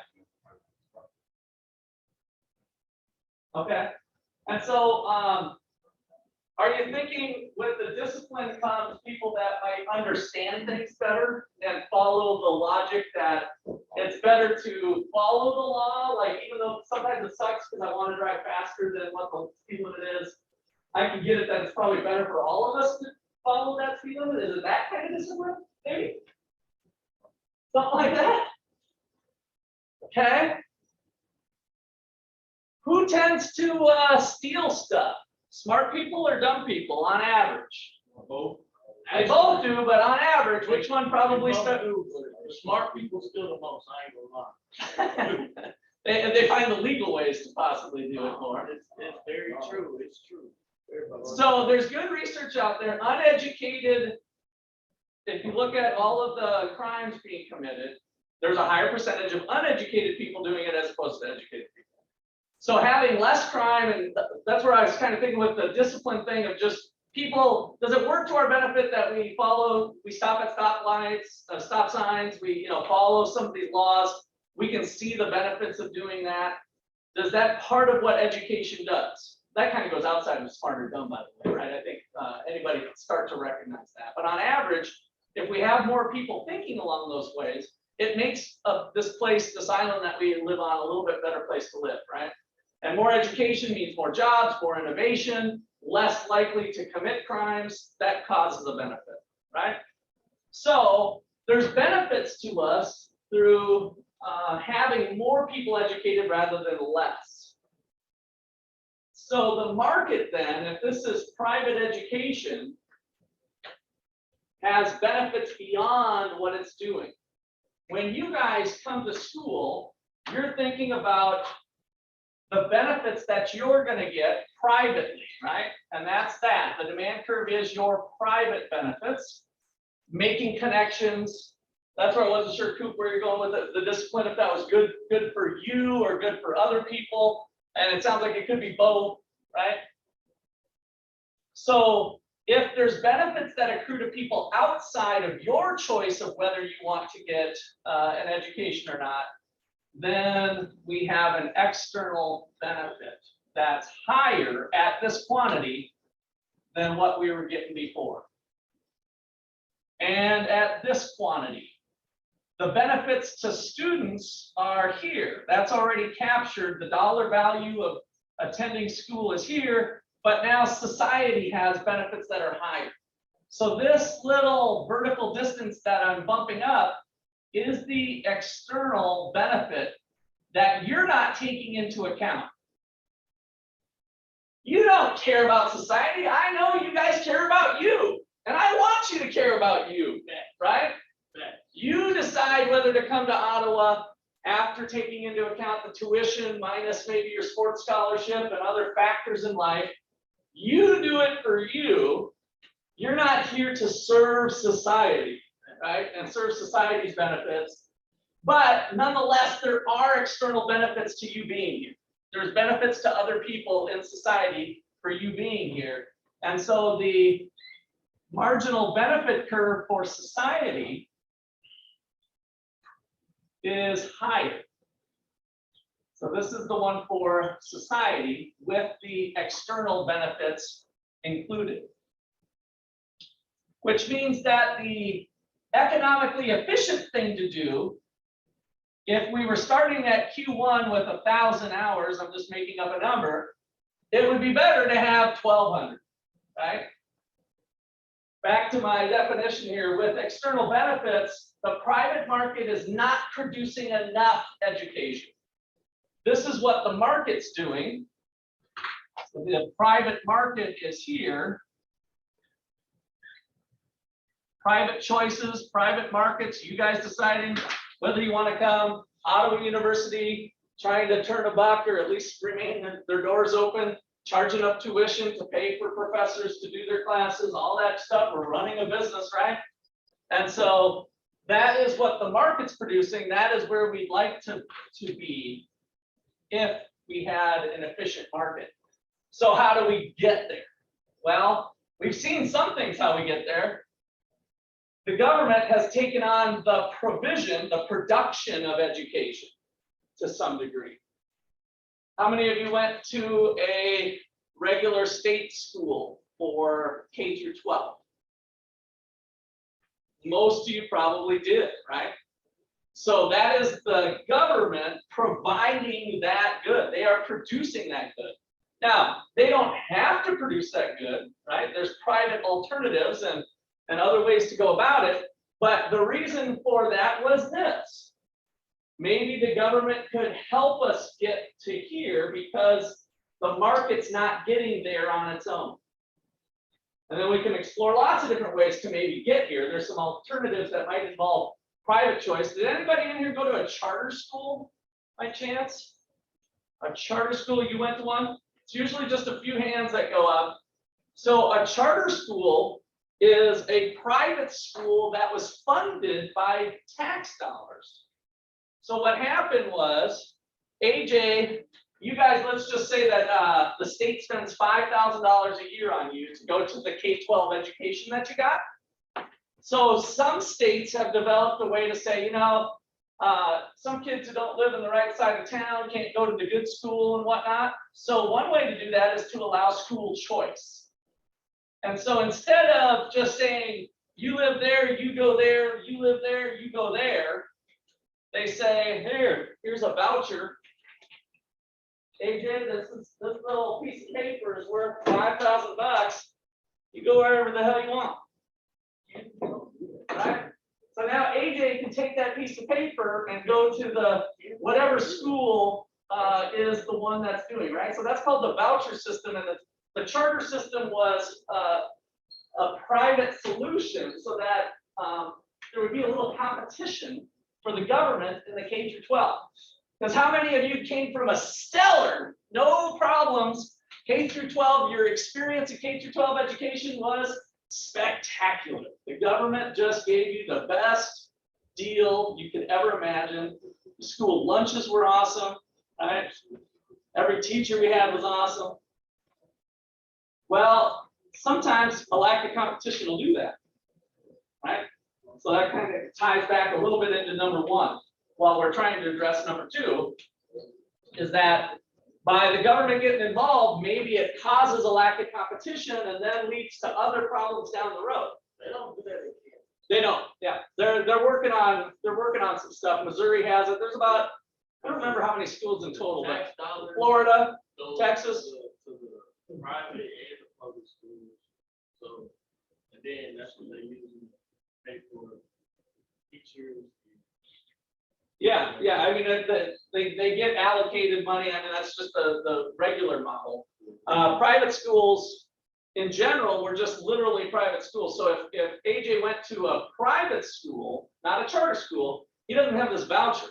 Okay. And so, are you thinking with the discipline comes people that might understand things better and follow the logic that it's better to follow the law? Like, even though sometimes it sucks because I want to drive faster than what the speed limit is, I can get it that it's probably better for all of us to follow that speed limit. Is it that kind of discipline? Maybe. Something like that. Okay. Who tends to steal stuff? Smart people or dumb people on average? Both. They both do, but on average, which one probably The smart people still the most, I ain't gonna lie. they find the legal ways to possibly do it more. It's very true, it's true. So there's good research out there. Uneducated, if you look at all of the crimes being committed, there's a higher percentage of uneducated people doing it as opposed to educated people. So having less crime, and that's where I was kind of thinking with the discipline thing of just people, does it work to our benefit that we stop at stop lights, stop signs, we follow some of these laws, we can see the benefits of doing that. Does that part of what education does? That kind of goes outside of smart or dumb, by the way, right? I think anybody can start to recognize that. But on average, if we have more people thinking along those ways, it makes this island that we live on, a little bit better place to live, right? And more education means more jobs, more innovation, less likely to commit crimes. That causes a benefit, right? So there's benefits to us through having more people educated rather than less. So the market then, if this is private education, has benefits beyond what it's doing. When you guys come to school, you're thinking about the benefits that you're going to get privately, right? And that's that. The demand curve is your private benefits, making connections. That's where I wasn't sure, Coop, where you're going with the discipline, if that was good for you or good for other people. And it sounds like it could be both, right? So If there's benefits that accrue to people outside of your choice of whether you want to get an education or not, then we have an external benefit that's higher at this quantity than what we were getting before. And at this quantity, the benefits to students are here. That's already captured. The dollar value of attending school is here, but now society has benefits that are higher. So this little vertical distance that I'm bumping up is the external benefit that you're not taking into account. You don't care about society. I know you guys care about you, and I want you to care about you, right? You decide whether to come to Ottawa after taking into account the tuition minus maybe your sports scholarship and other factors in life. You do it for you. You're not here to serve society, right? And serve society's benefits. But nonetheless, there are external benefits to you being here. There's benefits to other people in society for you being here. And so the marginal benefit curve for society is higher. So this is the one for society with the external benefits included. Which means that the economically efficient thing to do, if we were starting at Q1 with 1,000 hours, I'm just making up a number, it would be better to have 1,200, right? Back to my definition here, with external benefits, the private market is not producing enough education. This is what the market's doing. So the private market is here. Private choices, private markets, you guys deciding whether you want to come. Ottawa University trying to turn a buck or at least remain their doors open, charging up tuition to pay for professors to do their classes, all that stuff. We're running a business, right? And so that is what the market's producing. That is where we'd like to be if we had an efficient market. So how do we get there? Well, we've seen some things how we get there. The government has taken on the provision, the production of education to some degree. How many of you went to a regular state school for K through 12? Most of you probably did, right? So that is the government providing that good. They are producing that good. Now, they don't have to produce that good, right? There's private alternatives and other ways to go about it. But the reason for that was this. Maybe the government could help us get to here because the market's not getting there on its own. And then we can explore lots of different ways to maybe get here. There's some alternatives that might involve private choice. Did anybody in here go to a charter school by chance? A charter school, you went to one? It's usually just a few hands that go up. So a charter school is a private school that was funded by tax dollars. So what happened was, AJ, you guys, let's just say that the state spends $5,000 a year on you to go to the K-12 education that you got. So some states have developed a way to say, you know, some kids who don't live in the right side of town can't go to the good school and whatnot. So one way to do that is to allow school choice. And so instead of just saying, you live there, you go there, you live there, you go there, they say, here's a voucher. AJ, this little piece of paper is worth $5,000. You go wherever the hell you want. Right? So now AJ can take that piece of paper and go to the whatever school is the one that's doing, right? So that's called the voucher system, and the charter system was a private solution so that there would be a little competition for the government in the K through 12. Because how many of you came from a stellar, no problems, K through 12, your experience in K through 12 education was spectacular. The government just gave you the best deal you could ever imagine. The school lunches were awesome, right? Every teacher we had was awesome. Well, sometimes a lack of competition will do that, right? So that kind of ties back a little bit into number one, while we're trying to address number two, is that by the government getting involved, maybe it causes a lack of competition and then leads to other problems down the road. They don't do that in Kansas. They don't, yeah, they're working on some stuff. Missouri has it. There's about, I don't remember how many schools in total, but Tax dollars Florida, go Texas. To the private and the public schools. So, and then that's what they use to pay for teachers. yeah, I mean, they get allocated money. I mean, that's just the regular model. Private schools in general were just literally private schools. So if AJ went to a private school, not a charter school, he doesn't have this voucher.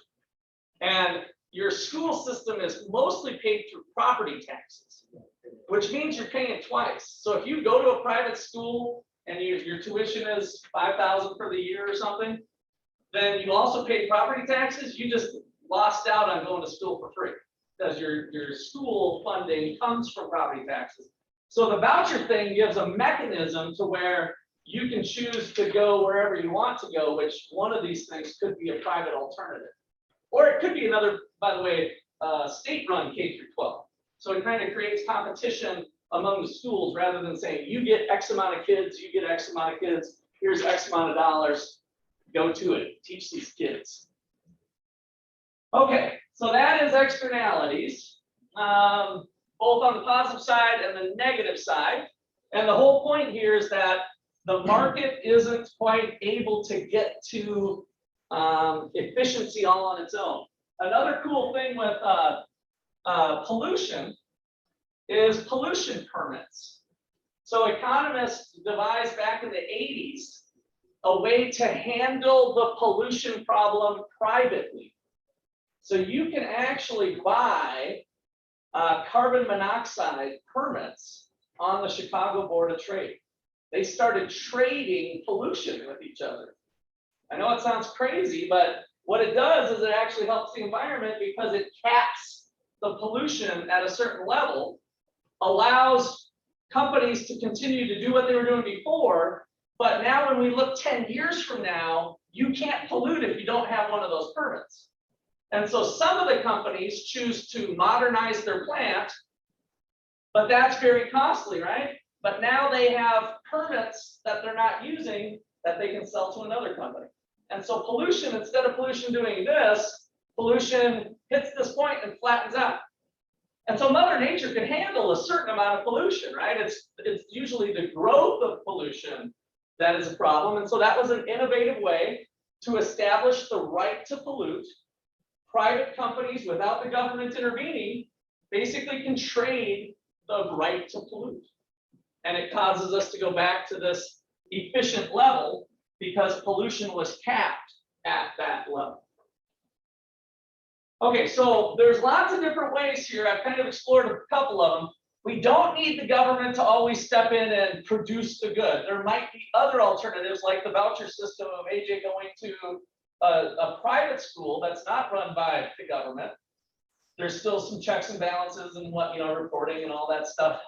And your school system is mostly paid through property taxes, which means you're paying twice. So if you go to a private school and your tuition is $5,000 for the year or something, then you also pay property taxes. You just lost out on going to school for free because your school funding comes from property taxes. So the voucher thing gives a mechanism to where you can choose to go wherever you want to go, which one of these things could be a private alternative. Or it could be another, by the way, state-run K through 12. So it kind of creates competition among the schools rather than saying, you get X amount of kids, you get X amount of kids, here's X amount of dollars, go to it, teach these kids. Okay, so that is externalities, both on the positive side and the negative side. And the whole point here is that the market isn't quite able to get to efficiency all on its own. Another cool thing with pollution is pollution permits. So economists devised back in the 80s a way to handle the pollution problem privately. So you can actually buy carbon monoxide permits on the Chicago Board of Trade. They started trading pollution with each other. I know it sounds crazy, but what it does is it actually helps the environment because it caps the pollution at a certain level, allows companies to continue to do what they were doing before. But now when we look 10 years from now, you can't pollute if you don't have one of those permits. And so some of the companies choose to modernize their plant, but that's very costly, right? But now they have permits that they're not using that they can sell to another company. And so pollution, instead of pollution doing this, pollution hits this point and flattens out. And so Mother Nature can handle a certain amount of pollution, right? It's usually the growth of pollution that is a problem. And so that was an innovative way to establish the right to pollute. Private companies, without the government intervening, basically can trade the right to pollute. And it causes us to go back to this efficient level because pollution was capped at that level. Okay, so there's lots of different ways here. I've kind of explored a couple of them. We don't need the government to always step in and produce the good. There might be other alternatives like the voucher system of AJ going to a private school that's not run by the government. There's still some checks and balances and reporting and all that stuff.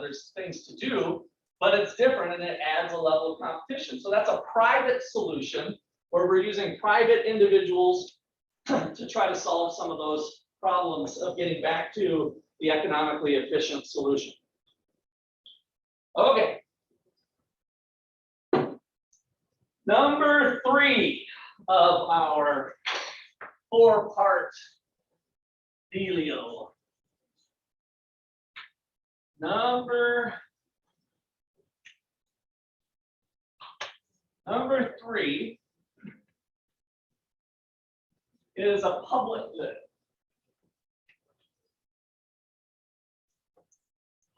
There's things to do, but it's different and it adds a level of competition. So that's a private solution where we're using private individuals to try to solve some of those problems of getting back to the economically efficient solution. Okay. Number 3 of our 4-part dealio. Number 3 is a public good.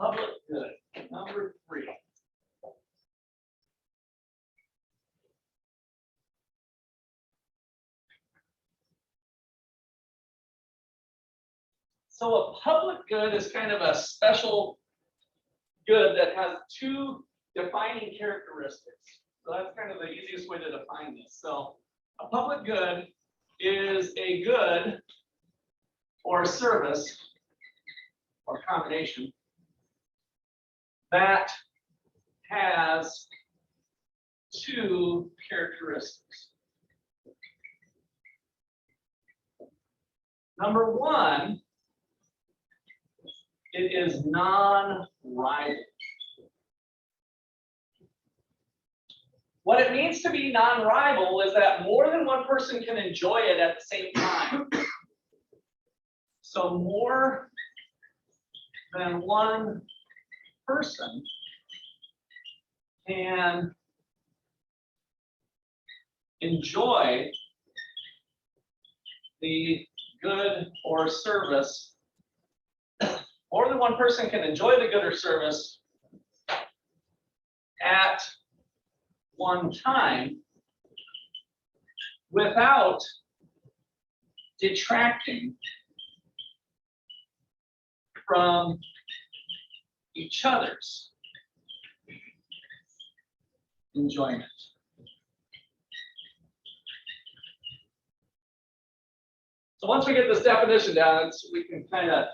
Public good, number 3. So a public good is kind of a special good that has 2 defining characteristics. So that's kind of the easiest way to define this. So a public good is a good or a service or combination that has two characteristics. Number one, it is non-rival. What it means to be non-rival is that more than one person can enjoy it at the same time. So more than one person can enjoy the good or service. More than one person can enjoy the good or service at one time without detracting from each other's enjoyment. So once we get this definition down, we can kind of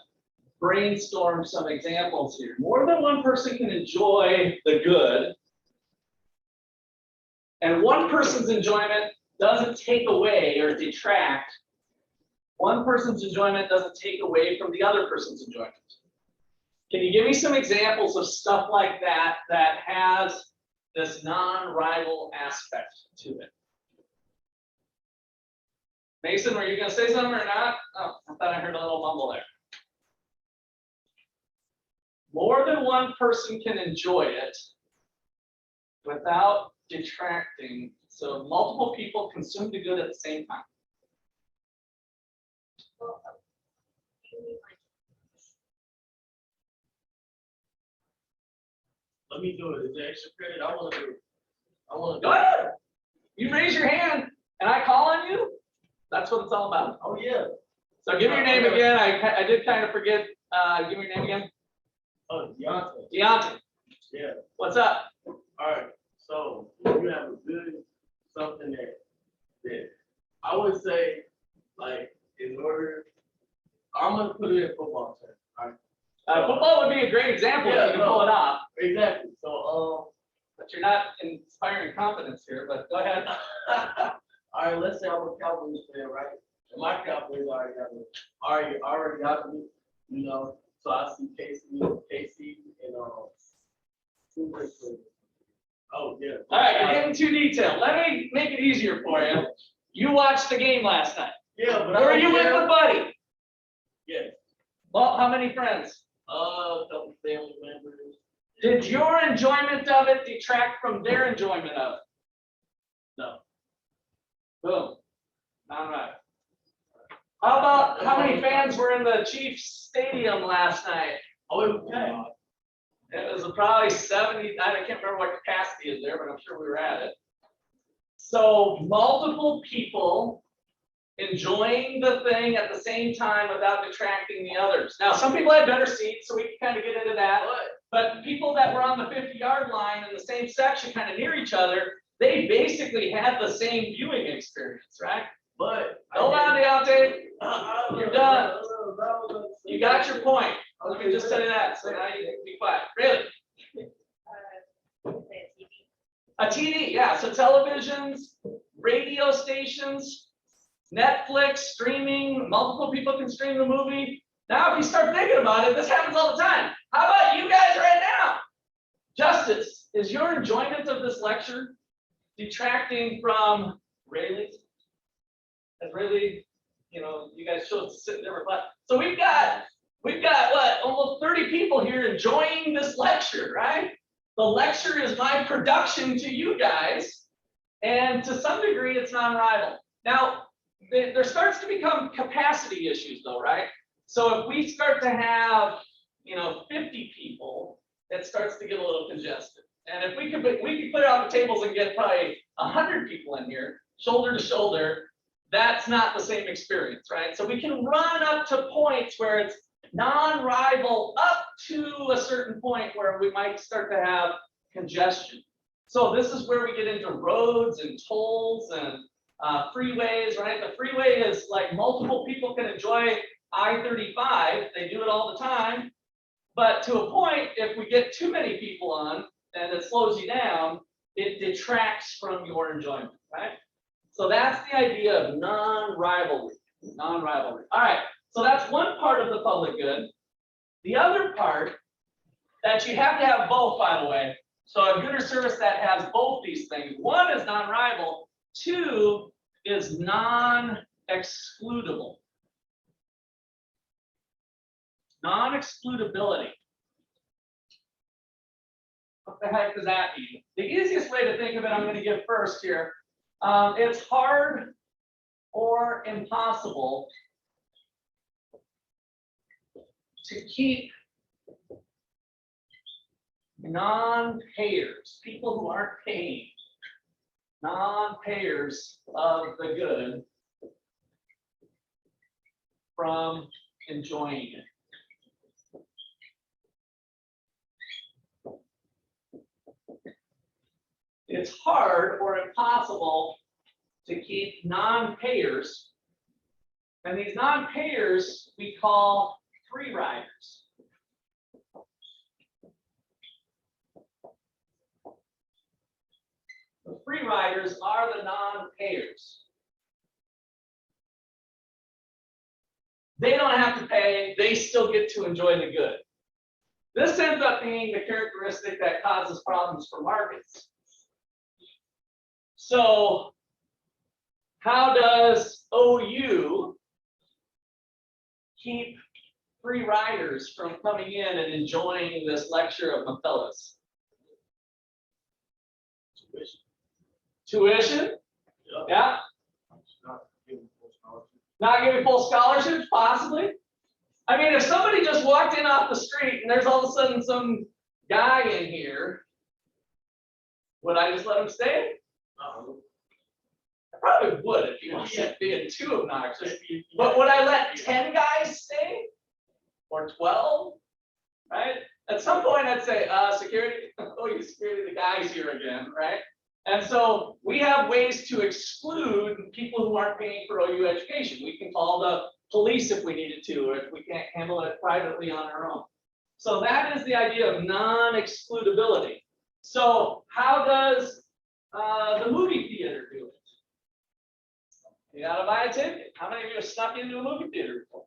brainstorm some examples here. More than one person can enjoy the good, and one person's enjoyment doesn't take away or detract. One person's enjoyment doesn't take away from the other person's enjoyment. Can you give me some examples of stuff like that that has this non-rival aspect to it? Mason, were you going to say something or not? Oh, I thought I heard a little mumble there. More than one person can enjoy it without detracting. So multiple people consume the good at the same time. Let me do it. Is there extra credit? I want to do it. I want to Go do it. ahead. You raise your hand and I call on you. That's what it's all about. Oh, yeah. So give me your name again. I did kind of forget. Give me your name again. Oh, Deontay. Deontay. Yeah. What's up? All right. So you have a good something that I would say, like, in order, I'm gonna put it in football terms. All right. Football would be a great example if you can pull it off, Exactly. So but you're not inspiring confidence here. But go ahead. all right, let's say I'm a Cowboys fan, right? And my Cowboys already got me, you know. So I see KC, and who was it? Oh yeah. All right, you're getting too detailed. Let me make it easier for you. You watched the game last night. Yeah, but Were you with a buddy? Yeah. Well, how many friends? A couple family members. Did your enjoyment of it detract from their enjoyment of it? No. Boom. All right. How about how many fans were in the Chiefs stadium last night? Oh, it was packed. It was probably 70. I can't remember what capacity is there, but I'm sure we were at it. So multiple people enjoying the thing at the same time without detracting the others. Now, some people had better seats, so we can kind of get into that. But people that were on the 50-yard line in the same section, kind of near each other, they basically had the same viewing experience, right? But Hold on, Deontay. You're done. You got your point. Let me just tell you that. So now you can be quiet. Really? A TV, yeah. So televisions, radio stations, Netflix, streaming, multiple people can stream the movie. Now, if you start thinking about it, this happens all the time. How about you guys right now? Justice, is your enjoyment of this lecture detracting from Rayleigh's? Has really, you know, you guys should sit there reflect. So we've got what, almost 30 people here enjoying this lecture, right? The lecture is my production to you guys, and to some degree, it's non-rival. Now, there starts to become capacity issues, though, right? So if we start to have, 50 people, it starts to get a little congested. And if we could put it on the tables and get probably 100 people in here, shoulder to shoulder, that's not the same experience, right? So we can run up to points where it's non-rival up to a certain point where we might start to have congestion. So this is where we get into roads and tolls and freeways, right? The freeway is like multiple people can enjoy I-35. They do it all the time. But to a point, if we get too many people on, and it slows you down, it detracts from your enjoyment, right? So that's the idea of non-rivalry, non-rivalry. All right, so that's one part of the public good. The other part that you have to have both, by the way. So a good or service that has both these things. One is non-rival, two is non-excludable. Non-excludability. What the heck does that mean? The easiest way to think of it, I'm going to give first here. It's hard or impossible to keep non-payers, people who aren't paying, non-payers of the good from enjoying it. It's hard or impossible to keep non-payers, and these non-payers we call free riders. The free riders are the non-payers. They don't have to pay, they still get to enjoy the good. This ends up being the characteristic that causes problems for markets. So, how does OU keep free riders from coming in and enjoying this lecture of Matthias? Tuition? Yeah. Not giving full scholarships, possibly. I mean, if somebody just walked in off the street and there's all of a sudden some guy in here, would I just let him stay? I probably would if you wasn't being too obnoxious. But would I let 10 guys stay? Or 12? Right? At some point I'd say, security, oh, you security, the guy's here again, right? And so we have ways to exclude people who aren't paying for OU education. We can call the police if we needed to, or if we can't handle it privately on our own. So that is the idea of non-excludability. So how does the movie theater do it? You gotta buy a ticket. How many of you have snuck into a movie theater before? I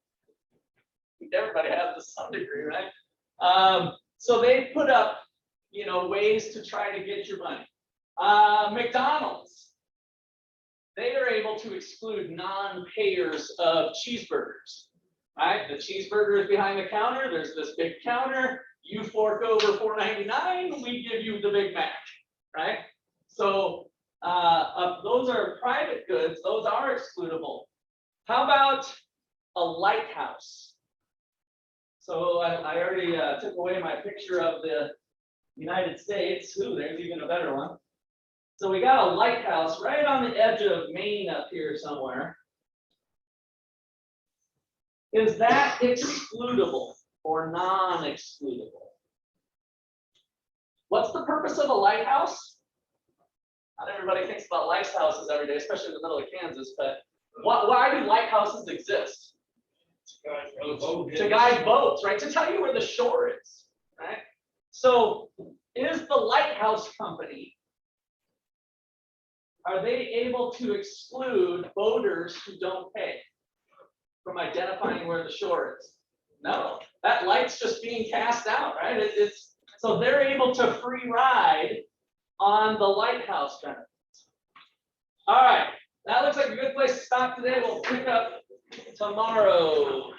think everybody has to some degree, right? So they put up, ways to try to get your money. McDonald's, they are able to exclude non-payers of cheeseburgers, right? The cheeseburger is behind the counter. There's this big counter. You fork over $4.99. We give you the Big Mac, right? So those are private goods. Those are excludable. How about a lighthouse? So I already took away my picture of the United States. Ooh, there's even a better one. So we got a lighthouse right on the edge of Maine up here somewhere. Is that excludable or non-excludable? What's the purpose of a lighthouse? Not everybody thinks about lighthouses every day, especially in the middle of Kansas, but why do lighthouses exist? To guide boats, right? To tell you where the shore is, right? So is the lighthouse company, are they able to exclude boaters who don't pay from identifying where the shore is? No, that light's just being cast out, right? So they're able to free ride on the lighthouse benefits. All right, that looks like a good place to stop today. We'll pick up tomorrow.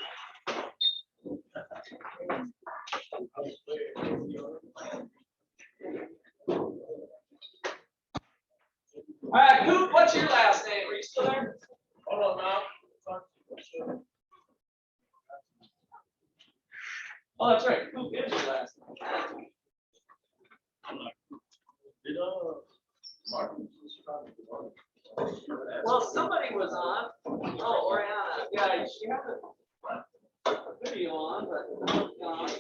All right, Coop, what's your last name? Are you still there? Hold on now. Oh, that's right. Coop is your last name. Well, somebody was on. Oh, Oriana. Yeah, she had a video on, but you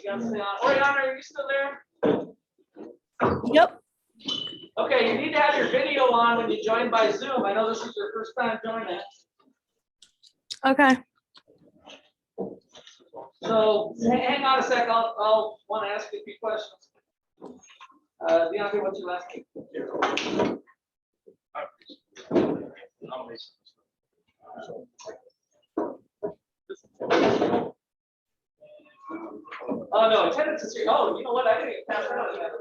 gotta stay on. Oriana, are you still there? Yep. Okay, you need to have your video on when you join by Zoom. I know this is your first time joining. Okay. So hang on a sec. I'll want to ask you a few questions. Deontay, what's your last name? Oh, no, attendance is here. Oh, you know what? I didn't even pass out attendance.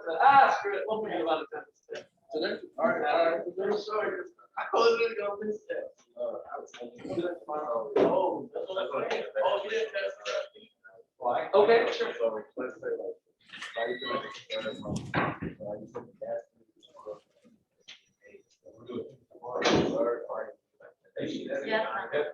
Screw it. We'll forget about attendance today. So there's, all right, sorry. I was gonna go this step. Oh, that's what I'm saying. Oh, you didn't test that. Why? Okay, sure. So let's say like, Yes.